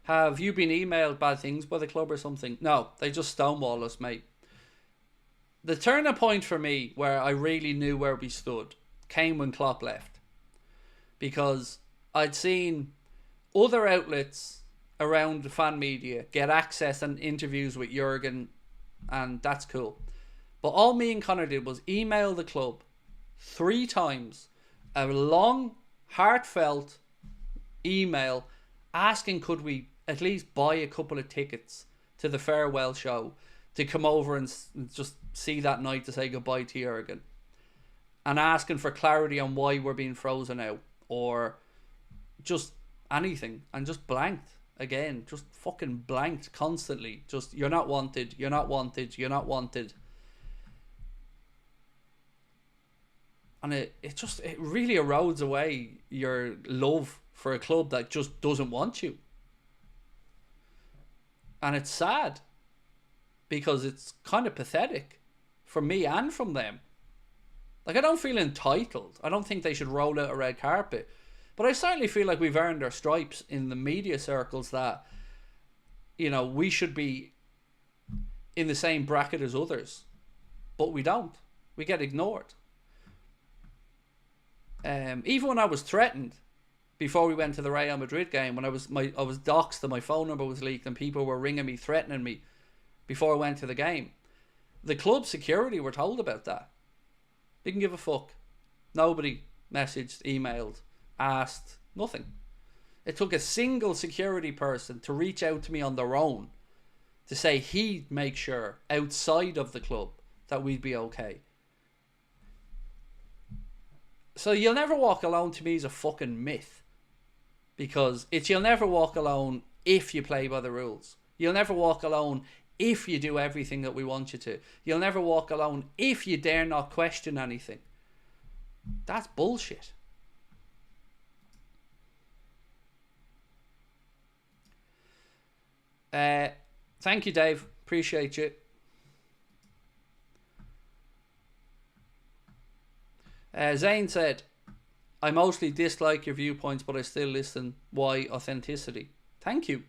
Have you been emailed bad things by the club or something? No, they just stonewall us, mate. The turning point for me where I really knew where we stood came when Klopp left. Because I'd seen other outlets around the fan media get access and interviews with Jurgen, and that's cool. But all me and Connor did was email the club 3 times, a long, heartfelt email asking could we at least buy a couple of tickets to the farewell show to come over and just see that night to say goodbye to Jurgen. And asking for clarity on why we're being frozen out. Or just anything. And just blanked. Again, just fucking blanked constantly. Just, you're not wanted, you're not wanted, you're not wanted. And it really erodes away your love for a club that just doesn't want you. And it's sad. Because it's kind of pathetic. from me and from them. Like, I don't feel entitled. I don't think they should roll out a red carpet. But I certainly feel like we've earned our stripes in the media circles that, you know, we should be in the same bracket as others. But we don't. We get ignored. Even when I was threatened before we went to the Real Madrid game, when I was doxxed and my phone number was leaked and people were ringing me, threatening me before I went to the game, the club security were told about that. Didn't give a fuck. Nobody messaged, emailed, asked, nothing. It took a single security person to reach out to me on their own to say he'd make sure outside of the club that we'd be okay. So you'll never walk alone to me is a fucking myth. Because it's you'll never walk alone if you play by the rules. You'll never walk alone if you do everything that we want you to. You'll never walk alone if you dare not question anything. That's bullshit. Thank you, Dave. Appreciate you. Zane said, I mostly dislike your viewpoints, but I still listen. Why authenticity? Thank you.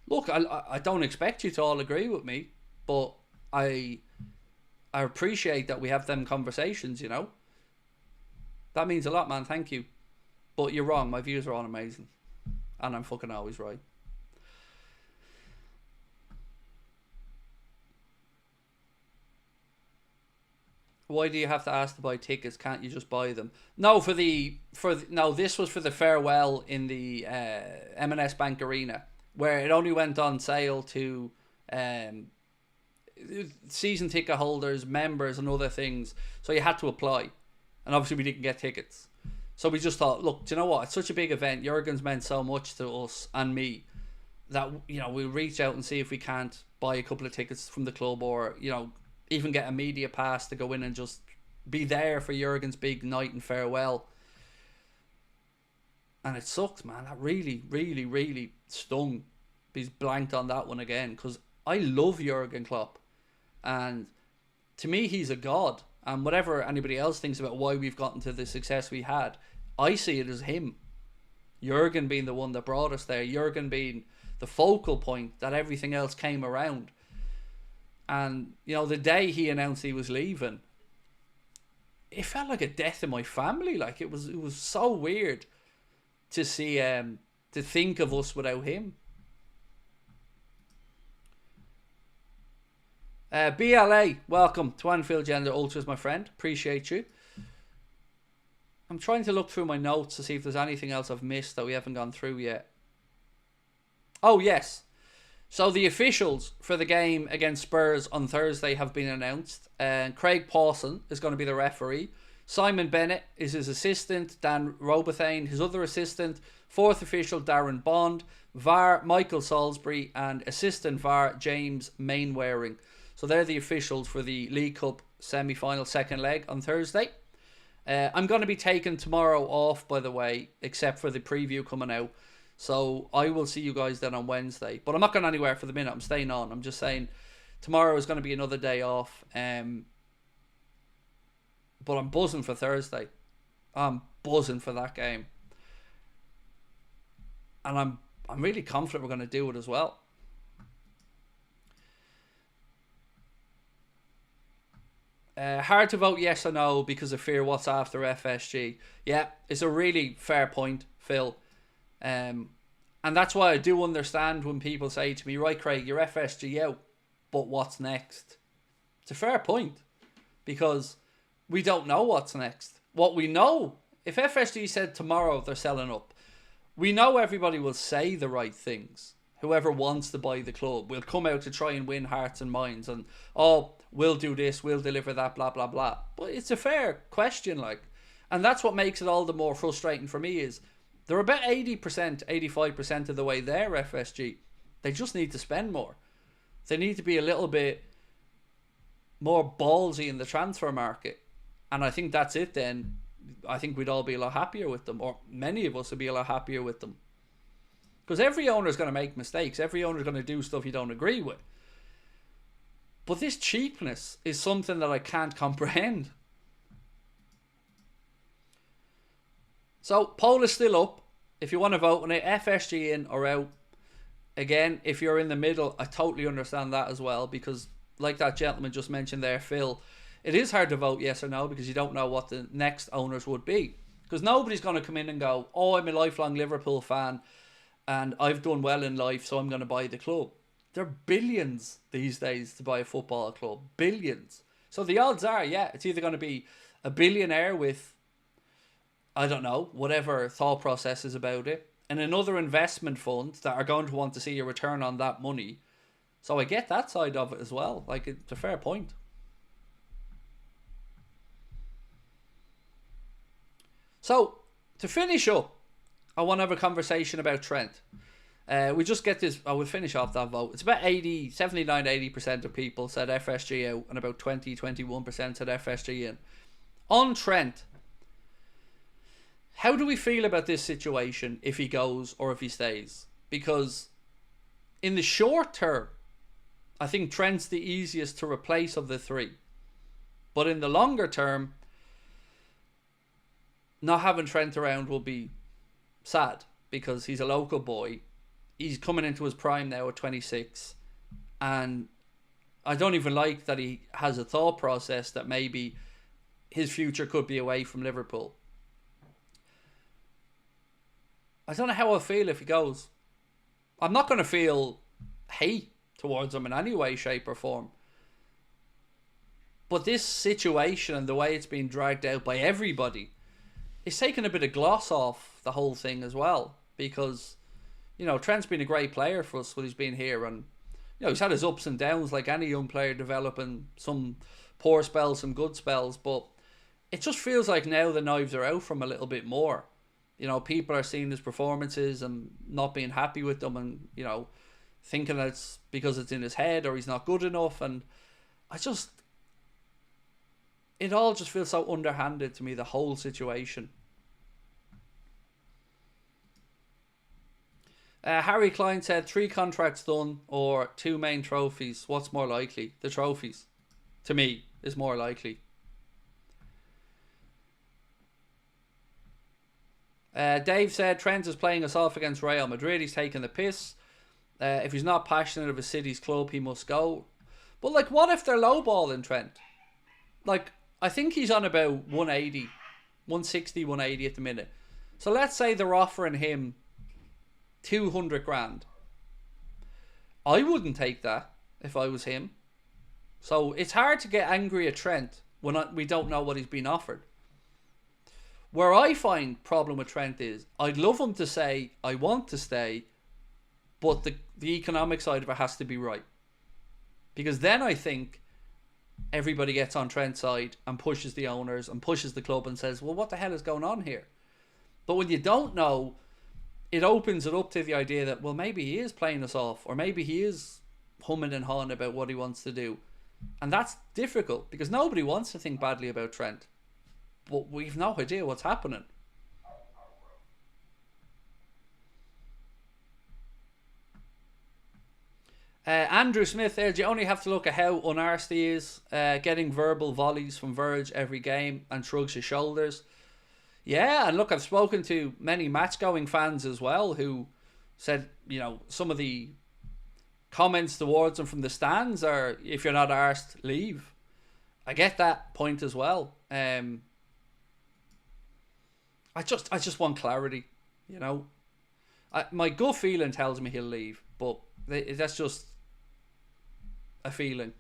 Look, I don't expect you to all agree with me, but I appreciate that we have them conversations, you know. That means a lot, man. Thank you. But you're wrong. My views are all amazing. And I'm fucking always right. Why do you have to ask to buy tickets? Can't you just buy them? No, no, this was for the farewell in the M&S Bank Arena, where it only went on sale to season ticket holders, members, and other things. So you had to apply, and obviously we didn't get tickets. So we just thought, look, do you know what? It's such a big event. Jurgen's meant so much to us and me that, you know, we'll reach out and see if we can't buy a couple of tickets from the club, or, you know, even get a media pass to go in and just be there for Jurgen's big night and farewell. And it sucks, man. That really, really, really stung. He's blanked on that one again, because I love Jurgen Klopp. And to me, he's a god. And whatever anybody else thinks about why we've gotten to the success we had, I see it as him. Jurgen being the one that brought us there. Jurgen being the focal point that everything else came around. And, you know, the day he announced he was leaving, it felt like a death in my family. Like, it was so weird to see, to think of us without him. BLA, welcome to Anfield Agenda Ultras, my friend. Appreciate you. I'm trying to look through my notes to see if there's anything else I've missed that we haven't gone through yet. Oh, yes. So the officials for the game against Spurs on Thursday have been announced. Craig Houlden is going to be the referee. Simon Bennett is his assistant. Dan Robothane, his other assistant. Fourth official, Darren Bond. VAR, Michael Salisbury. And assistant VAR, James Mainwaring. So they're the officials for the League Cup semi-final second leg on Thursday. I'm going to be taking tomorrow off, by the way, except for the preview coming out. So I will see you guys then on Wednesday. But I'm not going anywhere for the minute. I'm staying on. I'm just saying tomorrow is going to be another day off. But I'm buzzing for Thursday. I'm buzzing for that game. And I'm really confident we're going to do it as well. Hard to vote yes or no because of fear what's after FSG. Yeah, it's a really fair point, Phil. And that's why I do understand when people say to me, right, Craig, you're FSG out, but what's next? It's a fair point, because we don't know what's next. What we know, if FSG said tomorrow they're selling up, we know everybody will say the right things. Whoever wants to buy the club will come out to try and win hearts and minds, and, oh, we'll do this, we'll deliver that, blah, blah, blah. But it's a fair question, like, and that's what makes it all the more frustrating for me is, they're about 80%, 85% of the way there, FSG. They just need to spend more. They need to be a little bit more ballsy in the transfer market. And I think that's it then. I think we'd all be a lot happier with them. Or many of us would be a lot happier with them. Because every owner is going to make mistakes. Every owner is going to do stuff you don't agree with. But this cheapness is something that I can't comprehend. So, poll is still up. If you want to vote on it, FSG in or out. Again, if you're in the middle, I totally understand that as well. Because, like that gentleman just mentioned there, Phil, it is hard to vote yes or no because you don't know what the next owners would be. Because nobody's going to come in and go, oh, I'm a lifelong Liverpool fan and I've done well in life, so I'm going to buy the club. There are billions these days to buy a football club. Billions. So the odds are, yeah, it's either going to be a billionaire with, I don't know, whatever thought process is about it, and another investment fund that are going to want to see a return on that money. So I get that side of it as well. Like, it's a fair point. So, to finish up, I want to have a conversation about Trent. We just get this, I will finish off that vote. It's about 79-80% of people said FSG out and about 20-21% said FSG in. On Trent, how do we feel about this situation if he goes or if he stays? Because in the short term, I think Trent's the easiest to replace of the three. But in the longer term, not having Trent around will be sad because he's a local boy. He's coming into his prime now at 26. And I don't even like that he has a thought process that maybe his future could be away from Liverpool. I don't know how I'll feel if he goes. I'm not going to feel hate towards him in any way, shape or form. But this situation and the way it's being dragged out by everybody is taking a bit of gloss off the whole thing as well. Because, you know, Trent's been a great player for us when he's been here. And, you know, he's had his ups and downs like any young player, developing some poor spells, some good spells. But it just feels like now the knives are out from a little bit more. You know, people are seeing his performances and not being happy with them and, you know, thinking that it's because it's in his head or he's not good enough. And it all just feels so underhanded to me, the whole situation. Harry Klein said 3 contracts done or 2 main trophies. What's more likely? The trophies, to me, is more likely. Dave said Trent is playing us off against Real Madrid. He's taking the piss. If he's not passionate of his city's club, he must go. But, like, what if they're lowballing Trent? Like, I think he's on about 180, 160, 180 at the minute. So let's say they're offering him 200 grand. I wouldn't take that if I was him. So it's hard to get angry at Trent when we don't know what he's been offered. Where I find problem with Trent is I'd love him to say I want to stay, but the economic side of it has to be right. Because then I think everybody gets on Trent's side and pushes the owners and pushes the club and says, well, what the hell is going on here? But when you don't know, it opens it up to the idea that, well, maybe he is playing us off, or maybe he is humming and hawing about what he wants to do. And that's difficult because nobody wants to think badly about Trent. But we've no idea what's happening. Andrew Smith there, you only have to look at how unarsed he is, getting verbal volleys from Verge every game and shrugs his shoulders. Yeah, and look, I've spoken to many match-going fans as well who said, you know, some of the comments towards him from the stands are, if you're not arsed, leave. I get that point as well. I just want clarity, you know. My gut feeling tells me he'll leave, but that's just a feeling.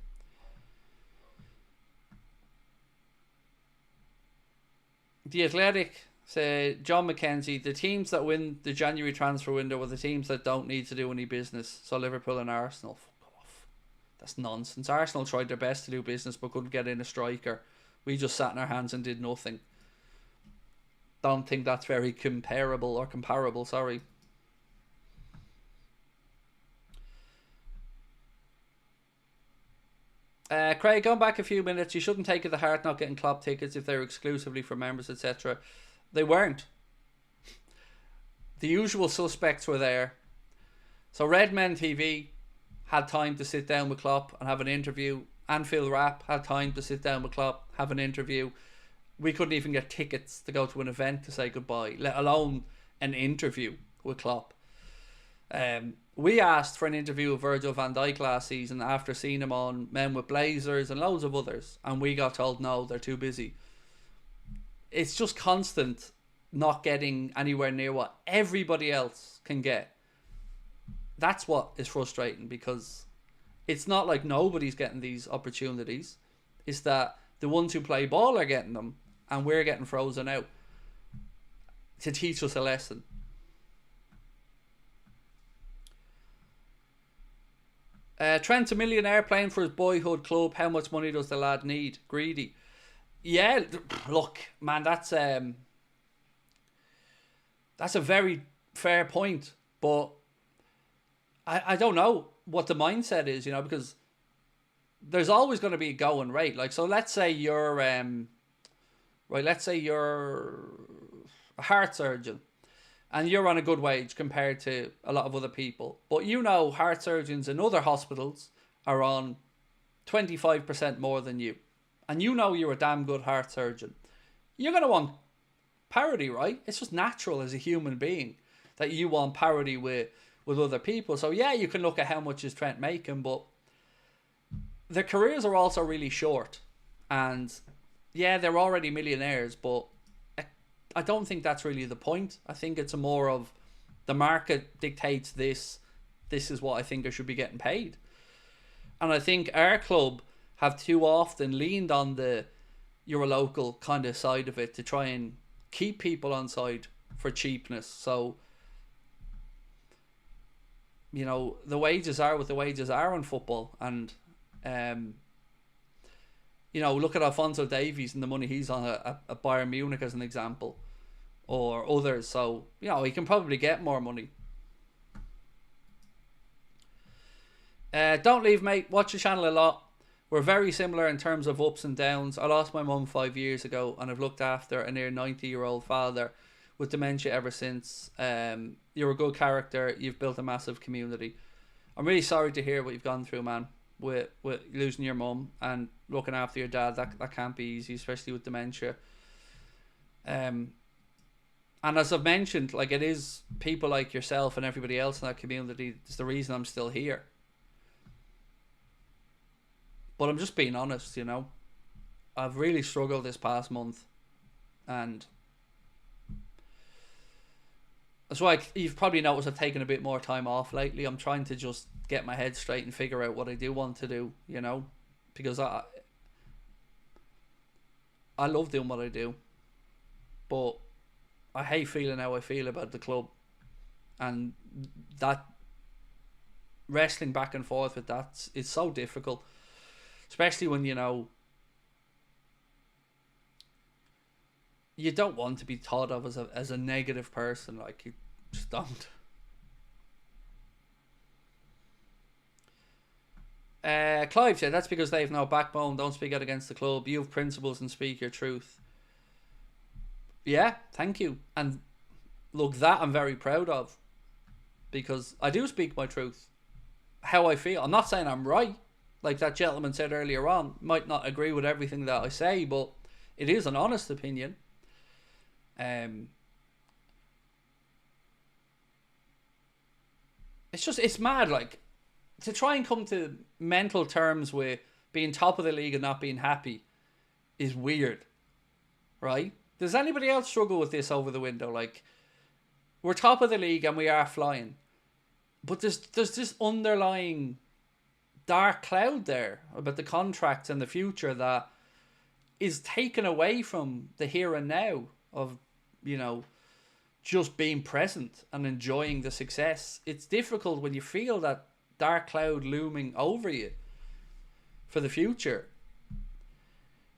The Athletic said, John McKenzie, the teams that win the January transfer window are the teams that don't need to do any business. So Liverpool and Arsenal. Fuck off. That's nonsense. Arsenal tried their best to do business but couldn't get in a striker. We just sat in our hands and did nothing. Don't think that's very comparable, sorry. Craig, going back a few minutes, you shouldn't take it to heart not getting club tickets if they're exclusively for members, etc. They weren't. The usual suspects were there. So Redmen TV had time to sit down with Klopp and have an interview, Anfield Rap had time to sit down with Klopp, have an interview. We couldn't even get tickets to go to an event to say goodbye, let alone an interview with Klopp. We asked for an interview with Virgil van Dijk last season after seeing him on Men with Blazers and loads of others, and we got told no, they're too busy. It's just constant not getting anywhere near what everybody else can get. That's what is frustrating, because it's not like nobody's getting these opportunities. It's that the ones who play ball are getting them, and we're getting frozen out to teach us a lesson. Trent's a millionaire playing for his boyhood club. How much money does the lad need? Greedy. Yeah, look, man, that's a very fair point, but I don't know what the mindset is, you know, because there's always going to be a going rate. Like, so let's say you're let's say you're a heart surgeon and you're on a good wage compared to a lot of other people, but you know heart surgeons in other hospitals are on 25% more than you, and you know you're a damn good heart surgeon. You're going to want parity, right? It's just natural as a human being that you want parity with other people. So yeah, you can look at how much is Trent making, but their careers are also really short, and yeah, they're already millionaires, but I don't think that's really the point. I think it's a more of the market dictates this is what I think I should be getting paid. And I think our club have too often leaned on the you're a local kind of side of it to try and keep people on side for cheapness. So, you know, the wages are what the wages are in football, and you know, look at Alphonso Davies and the money he's on at Bayern Munich as an example, or others. So, you know, he can probably get more money. Don't leave, mate. Watch the channel a lot. We're very similar in terms of ups and downs. I lost my mum 5 years ago, and I've looked after a near 90-year-old father with dementia ever since. You're a good character. You've built a massive community. I'm really sorry to hear what you've gone through, man, with losing your mum and looking after your dad. That can't be easy, especially with dementia. And as I've mentioned, like, it is people like yourself and everybody else in that community is the reason I'm still here. But I'm just being honest, you know. I've really struggled this past month, and that's why you've probably noticed I've taken a bit more time off lately. I'm trying to just get my head straight and figure out what I do want to do, you know, because I love doing what I do, but I hate feeling how I feel about the club, and that wrestling back and forth with that, it's so difficult, especially when, you know, you don't want to be thought of as a negative person. Like, you just don't. Clive said, that's because they have no backbone. Don't speak out against the club. You have principles and speak your truth. Yeah, thank you. And look, that I'm very proud of, because I do speak my truth, how I feel. I'm not saying I'm right. Like that gentleman said earlier on, might not agree with everything that I say, but it is an honest opinion. It's mad, like, to try and come to mental terms with being top of the league and not being happy is weird, right? Does anybody else struggle with this over the window? Like, we're top of the league and we are flying, but there's this underlying dark cloud there about the contracts and the future that is taken away from the here and now of, you know, just being present and enjoying the success. It's difficult when you feel that dark cloud looming over you for the future,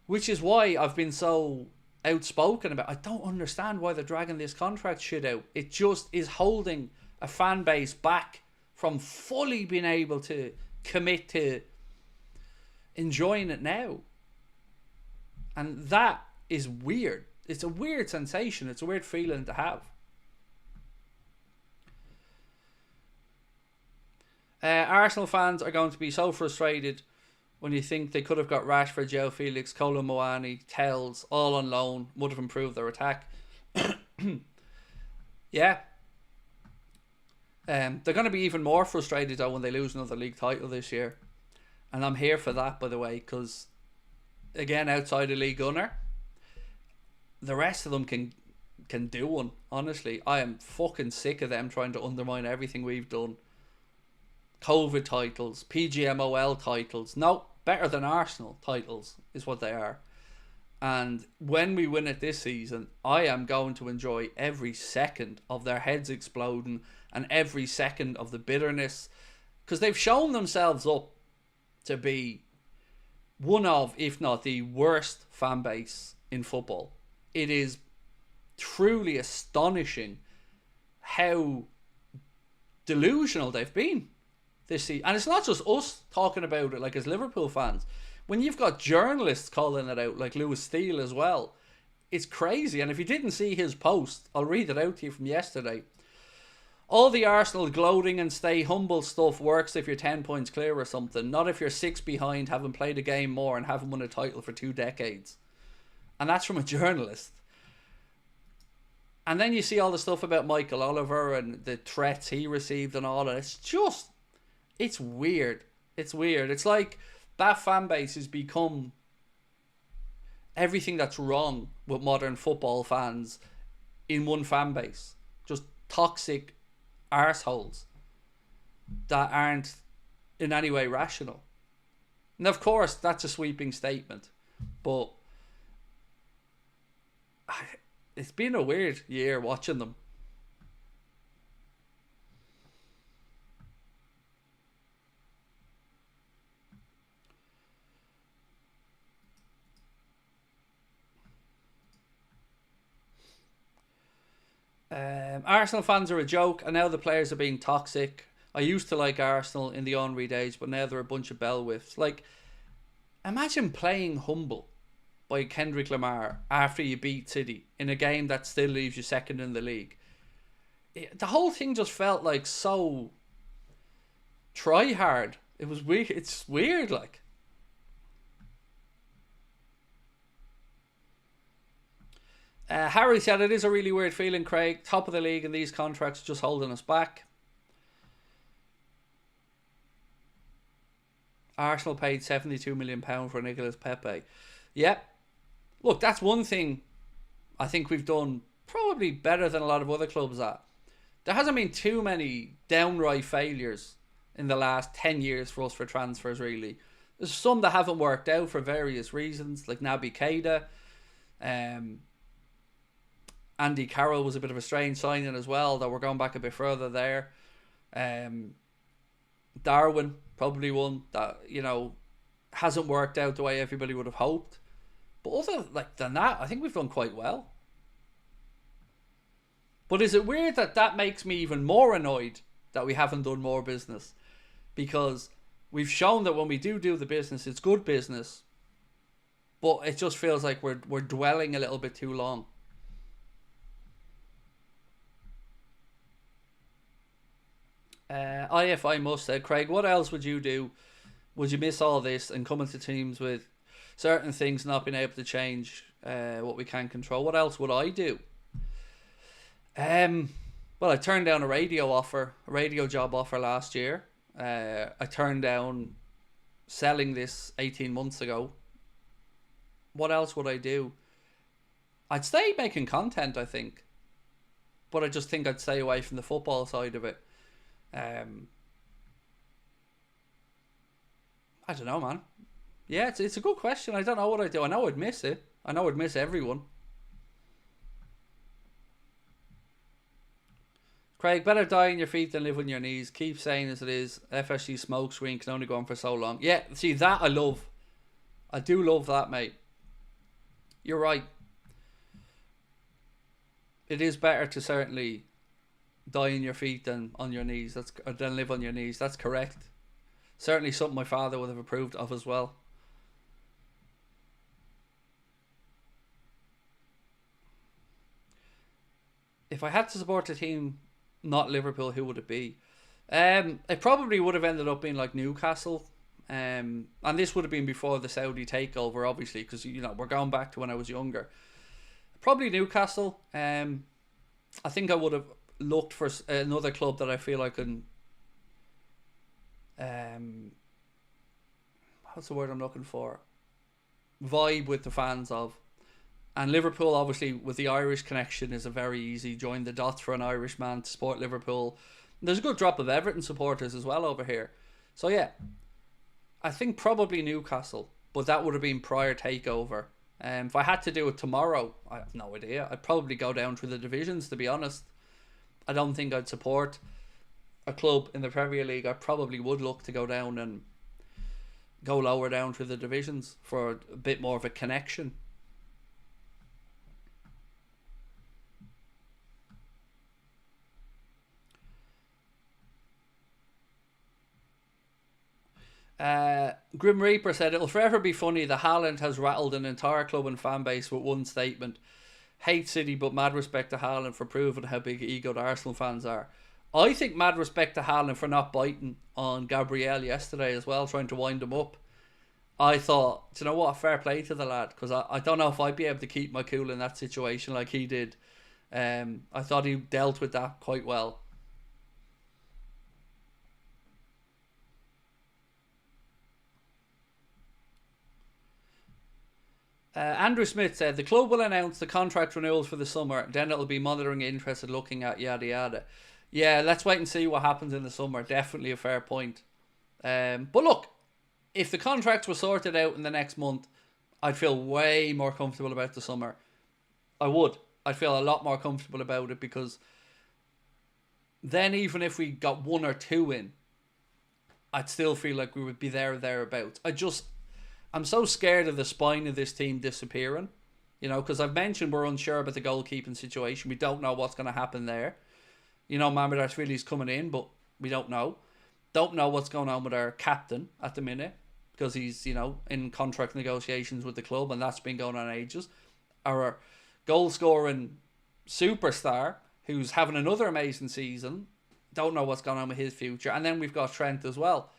which is why I've been so outspoken about, I don't understand why they're dragging this contract shit out. It just is holding a fan base back from fully being able to commit to enjoying it now. And that is weird. It's a weird sensation. It's a weird feeling to have. Arsenal fans are going to be so frustrated when you think they could have got Rashford, Joe Felix, Kolo Muani, Tells, all on loan, would have improved their attack. Yeah. They're going to be even more frustrated though when they lose another league title this year. And I'm here for that, by the way, because, again, outside of League Gunner, the rest of them can do one. Honestly, I am fucking sick of them trying to undermine everything we've done. COVID titles, PGMOL titles. No, better than Arsenal titles is what they are. And when we win it this season, I am going to enjoy every second of their heads exploding and every second of the bitterness, because they've shown themselves up to be one of, if not the worst fan base in football. It is truly astonishing how delusional they've been this season. And it's not just us talking about it like as Liverpool fans. When you've got journalists calling it out, like Lewis Steele as well, it's crazy. And if you didn't see his post, I'll read it out to you from yesterday. All the Arsenal gloating and stay humble stuff works if you're 10 points clear or something, not if you're 6 behind, haven't played a game more and haven't won a title for 2 decades. And that's from a journalist. And then you see all the stuff about Michael Oliver and the threats he received and all that. It's weird. It's weird. It's like that fan base has become everything that's wrong with modern football fans in one fan base. Just toxic arseholes that aren't in any way rational. And of course, that's a sweeping statement, but it's been a weird year watching them. Arsenal fans are a joke, and now the players are being toxic. I used to like Arsenal in the Henry days, but now they're a bunch of bell whiffs. Like, imagine playing humble by Kendrick Lamar after you beat City in a game that still leaves you second in the league. The whole thing just felt like so try hard. It was weird. It's weird, like. Harry said it is a really weird feeling, Craig. Top of the league and these contracts just holding us back. Arsenal paid £72 million for Nicolas Pepe. Yep. Look, that's one thing I think we've done probably better than a lot of other clubs at. There hasn't been too many downright failures in the last 10 years for us for transfers, really. There's some that haven't worked out for various reasons, like Naby Keita. Andy Carroll was a bit of a strange signing as well, though we're going back a bit further there. Darwin, probably one that, hasn't worked out the way everybody would have hoped. But other than that, I think we've done quite well. But is it weird that makes me even more annoyed that we haven't done more business? Because we've shown that when we do the business, it's good business. But it just feels like we're dwelling a little bit too long. IFI Must said, Craig, what else would you do? Would you miss all this and come into teams with certain things not being able to change what we can control? What else would I do? Well, I turned down a radio job offer last year. I turned down selling this 18 months ago. What else would I do? I'd stay making content, I think. But I just think I'd stay away from the football side of it. I don't know, man. Yeah, it's a good question. I don't know what I'd do. I know I'd miss it. I know I'd miss everyone. Craig, better die on your feet than live on your knees. Keep saying as it is. FSG smoke screen can only go on for so long. Yeah, see, that I love. I do love that, mate. You're right. It is better to certainly die on your feet than on your knees. Than live on your knees. That's correct. Certainly something my father would have approved of as well. If I had to support a team, not Liverpool, who would it be? It probably would have ended up being like Newcastle. And this would have been before the Saudi takeover, obviously, because we're going back to when I was younger. Probably Newcastle. I think I would have looked for another club that I feel I can. What's the word I'm looking for? Vibe with the fans of. And Liverpool, obviously, with the Irish connection, is a very easy join the dots for an Irish man to support Liverpool. And there's a good drop of Everton supporters as well over here. So yeah, I think probably Newcastle, but that would have been prior takeover. If I had to do it tomorrow, I have no idea. I'd probably go down through the divisions, to be honest. I don't think I'd support a club in the Premier League. I probably would look to go down and go lower down through the divisions for a bit more of a connection. Grim Reaper said, it'll forever be funny that Haaland has rattled an entire club and fan base with one statement. Hate City, but mad respect to Haaland for proving how big egoed Arsenal fans are. I think mad respect to Haaland for not biting on Gabriel yesterday as well, trying to wind him up. I thought, do you know what, fair play to the lad, because I don't know if I'd be able to keep my cool in that situation like he did. I thought he dealt with that quite well. Andrew Smith said, the club will announce the contract renewals for the summer, then it'll be monitoring interest and looking at yada yada. Yeah, let's wait and see what happens in the summer. Definitely a fair point. But look, if the contracts were sorted out in the next month, I'd feel way more comfortable about the summer. I would. I'd feel a lot more comfortable about it, because then even if we got one or two in, I'd still feel like we would be there or thereabouts. I'm so scared of the spine of this team disappearing, because I've mentioned we're unsure about the goalkeeping situation. We don't know what's going to happen there. Mamardashvili's coming in, but we don't know. Don't know what's going on with our captain at the minute, because he's, in contract negotiations with the club, and that's been going on ages. Our goal-scoring superstar, who's having another amazing season, don't know what's going on with his future. And then we've got Trent as well.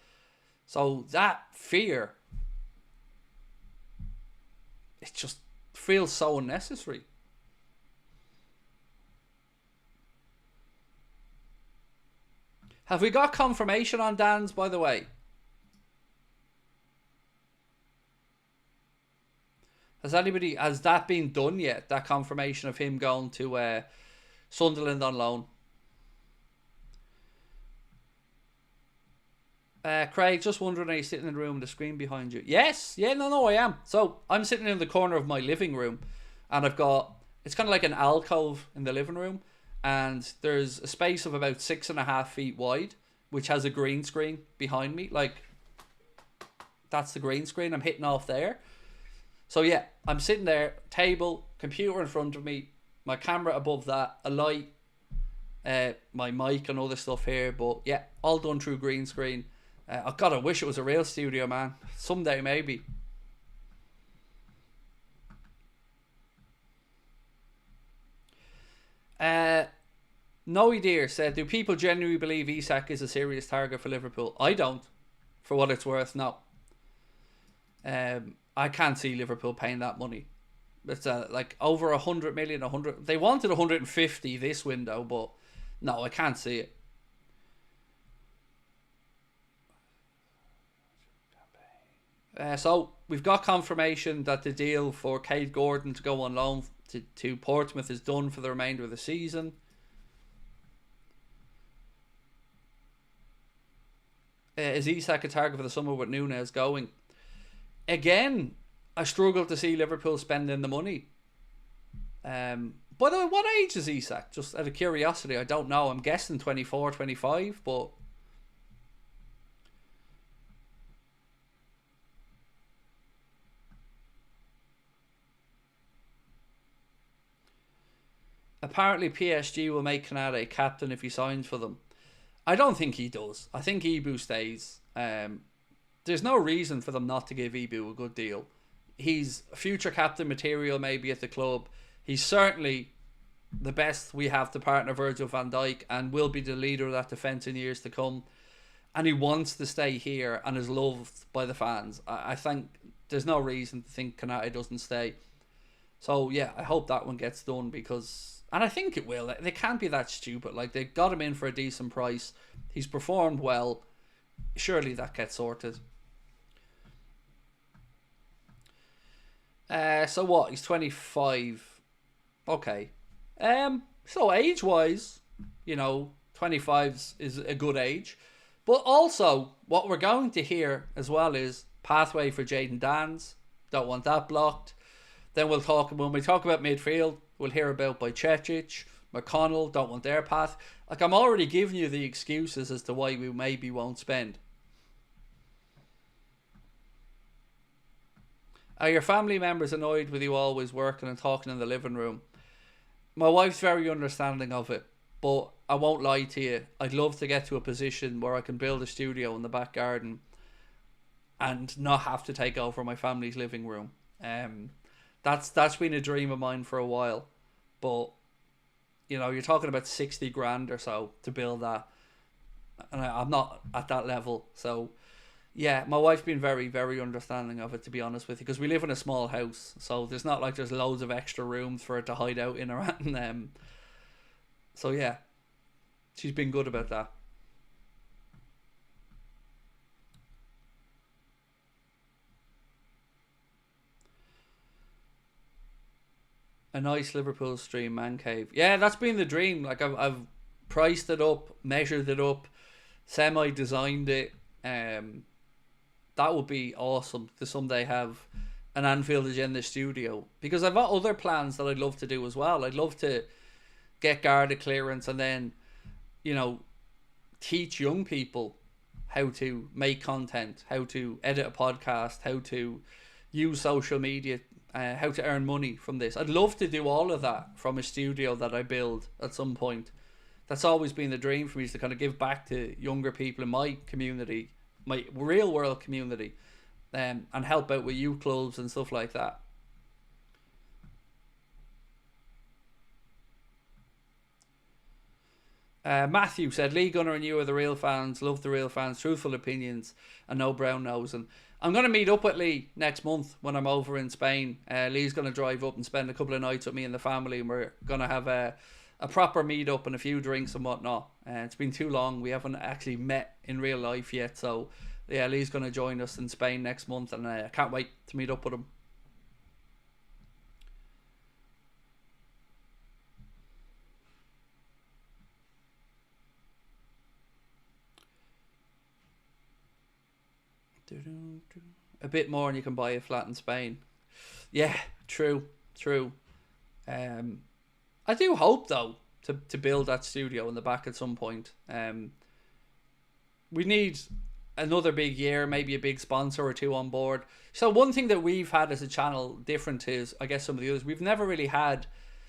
So that fear, it just feels so unnecessary. Have we got confirmation on Dan's, by the way? Has that been done yet? That confirmation of him going to Sunderland on loan? Craig, just wondering, are you sitting in the room with the screen behind you? Yes, yeah, no, I am. So I'm sitting in the corner of my living room, and it's kind of like an alcove in the living room, and there's a space of about 6.5 feet wide, which has a green screen behind me. Like, that's the green screen. I'm hitting off there. So yeah, I'm sitting there, table, computer in front of me, my camera above that, a light, my mic and other stuff here. But yeah, all done through green screen. God, I wish it was a real studio, man. Someday, maybe. Noe Dear said, do people genuinely believe Isak is a serious target for Liverpool? I don't. For what it's worth, no. I can't see Liverpool paying that money. It's like over 100 million, 100. They wanted 150 this window, but no, I can't see it. So we've got confirmation that the deal for Craig Houlden to go on loan to Portsmouth is done for the remainder of the season. Is Isak a target for the summer with Núñez going? Again, I struggle to see Liverpool spending the money. By the way, what age is Isak? Just out of curiosity, I don't know. I'm guessing 24, 25, but apparently PSG will make Kanade captain if he signs for them. I don't think he does. I think Ibu stays. There's no reason for them not to give Ibu a good deal. He's future captain material maybe at the club. He's certainly the best we have to partner Virgil van Dijk and will be the leader of that defence in years to come. and he wants to stay here and is loved by the fans, I think there's no reason to think Konate doesn't stay. So yeah, I hope that one gets done, because, and I think it will. They can't be that stupid. Like, they got him in for a decent price. He's performed well. Surely that gets sorted. So what? He's 25. Okay. So age wise, 25 is a good age. But also, what we're going to hear as well is pathway for Jayden Danns. Don't want that blocked. Then when we talk about midfield, we'll hear about Bajcetic, McConnell, don't want their path. Like, I'm already giving you the excuses as to why we maybe won't spend. Are your family members annoyed with you always working and talking in the living room? My wife's very understanding of it, but I won't lie to you. I'd love to get to a position where I can build a studio in the back garden and not have to take over my family's living room. That's been a dream of mine for a while, but you're talking about 60 grand or so to build that, and I'm not at that level. So yeah, my wife's been very, very understanding of it, to be honest with you, because we live in a small house, so there's not like there's loads of extra rooms for her to hide out in around. So yeah, she's been good about that. A nice Liverpool stream, man cave. Yeah, that's been the dream. Like, I've priced it up, measured it up, semi-designed it. That would be awesome to someday have an Anfield Agenda studio, because I've got other plans that I'd love to do as well. I'd love to get Garda clearance and then, teach young people how to make content, how to edit a podcast, how to use social media, how to earn money from this. I'd love to do all of that from a studio that I build at some point. That's always been the dream for me, is to kind of give back to younger people in my community, my real world community, and help out with youth clubs and stuff like that. Matthew said, Lee Gunner and you are the real fans, love the real fans, truthful opinions, and no brown nose. And I'm going to meet up with Lee next month when I'm over in Spain. Lee's going to drive up and spend a couple of nights with me and the family, and we're going to have a proper meet up and a few drinks and whatnot. It's been too long. We haven't actually met in real life yet. So yeah, Lee's going to join us in Spain next month, and I can't wait to meet up with him. A bit more and you can buy a flat in Spain. Yeah, true. I do hope, though, to build that studio in the back at some point. We need another big year, maybe a big sponsor or two on board. So one thing that we've had as a channel different is, I guess, some of the others, we've never really had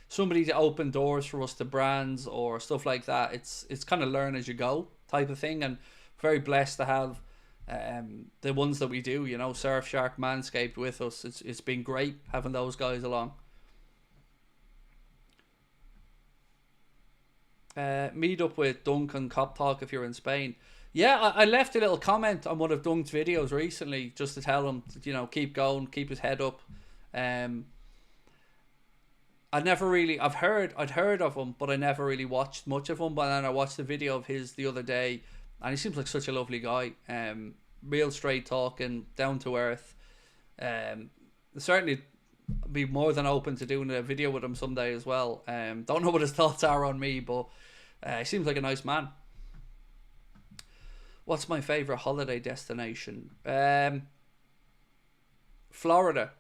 somebody to open doors for us to brands or stuff like that. It's kind of learn as you go type of thing, and very blessed to have the ones that we do, Surfshark, Manscaped with us. It's been great having those guys along. Meet up with Dunk and Cop Talk if you're in Spain. Yeah, I left a little comment on one of Dunk's videos recently just to tell him to, keep going, keep his head up. I'd heard of him, but I never really watched much of him. But then I watched the video of his the other day, and he seems like such a lovely guy. Real straight talking, down to earth. Certainly be more than open to doing a video with him someday as well. Don't know what his thoughts are on me, but he seems like a nice man. What's my favourite holiday destination? Florida.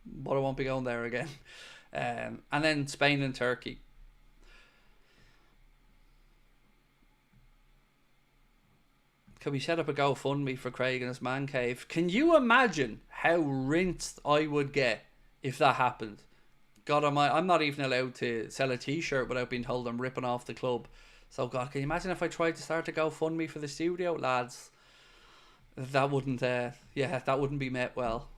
But I won't be going there again. And then Spain and Turkey. Can we set up a GoFundMe for Craig and his man cave? Can you imagine how rinsed I would get if that happened? God, I'm not even allowed to sell a t-shirt without being told I'm ripping off the club. So God, can you imagine if I tried to start a GoFundMe for the studio, lads? That wouldn't be met well.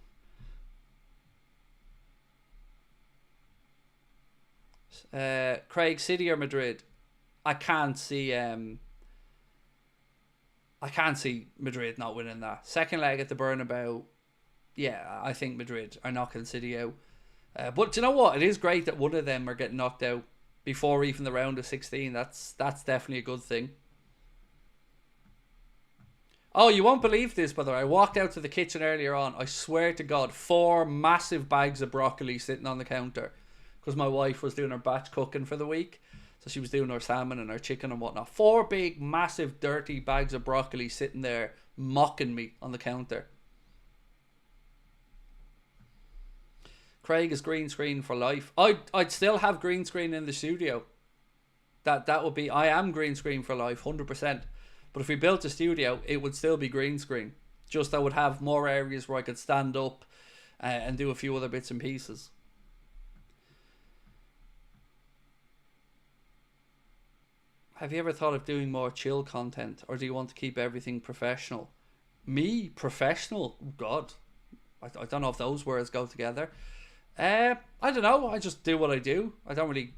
Craig, City or Madrid? I can't see I can't see Madrid not winning that. Second leg at the Bernabeu, yeah, I think Madrid are knocking City out. But do you know what? It is great that one of them are getting knocked out before even the round of 16. That's definitely a good thing. Oh, you won't believe this, by the way. I walked out to the kitchen earlier on. I swear to God, 4 massive bags of broccoli sitting on the counter. Because my wife was doing her batch cooking for the week. So she was doing her salmon and her chicken and whatnot. 4 big, massive, dirty bags of broccoli sitting there mocking me on the counter. Craig is green screen for life. I'd still have green screen in the studio. That would be... I am green screen for life, 100%. But if we built a studio, it would still be green screen. Just I would have more areas where I could stand up and do a few other bits and pieces. Have you ever thought of doing more chill content? Or do you want to keep everything professional? Me? Professional? God. I don't know if those words go together. I don't know. I just do what I do. I don't really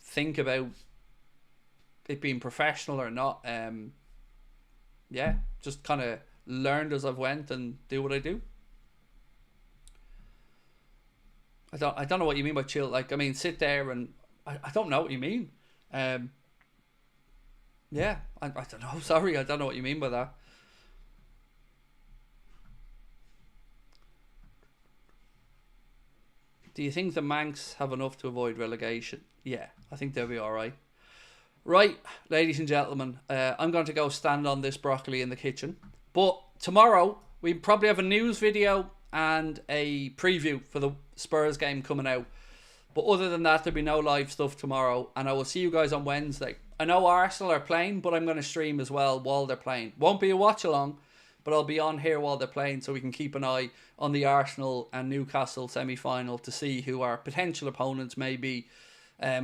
think about it being professional or not. Yeah, just kind of learned as I've went and do what I do. I don't know what you mean by chill. Like, I mean, sit there and I don't know what you mean. Yeah, I don't know. Sorry, I don't know what you mean by that. Do you think the Manx have enough to avoid relegation? Yeah, I think they'll be all right. Right, ladies and gentlemen, I'm going to go stand on this broccoli in the kitchen. But tomorrow, we probably have a news video and a preview for the Spurs game coming out. But other than that, there'll be no live stuff tomorrow. And I will see you guys on Wednesday. I know Arsenal are playing, but I'm going to stream as well while they're playing. Won't be a watch-along, but I'll be on here while they're playing so we can keep an eye on the Arsenal and Newcastle semi-final to see who our potential opponents may be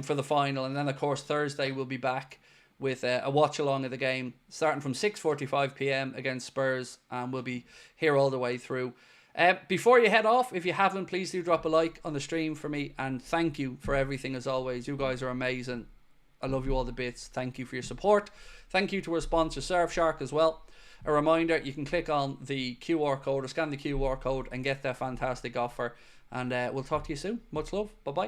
for the final. And then, of course, Thursday we'll be back with a watch-along of the game starting from 6:45 p.m. against Spurs, and we'll be here all the way through. Before you head off, if you haven't, please do drop a like on the stream for me, and thank you for everything as always. You guys are amazing. I love you all the bits. Thank you for your support. Thank you to our sponsor Surfshark as well. A reminder, you can click on the QR code or scan the QR code and get that fantastic offer. And we'll talk to you soon. Much love. Bye-bye.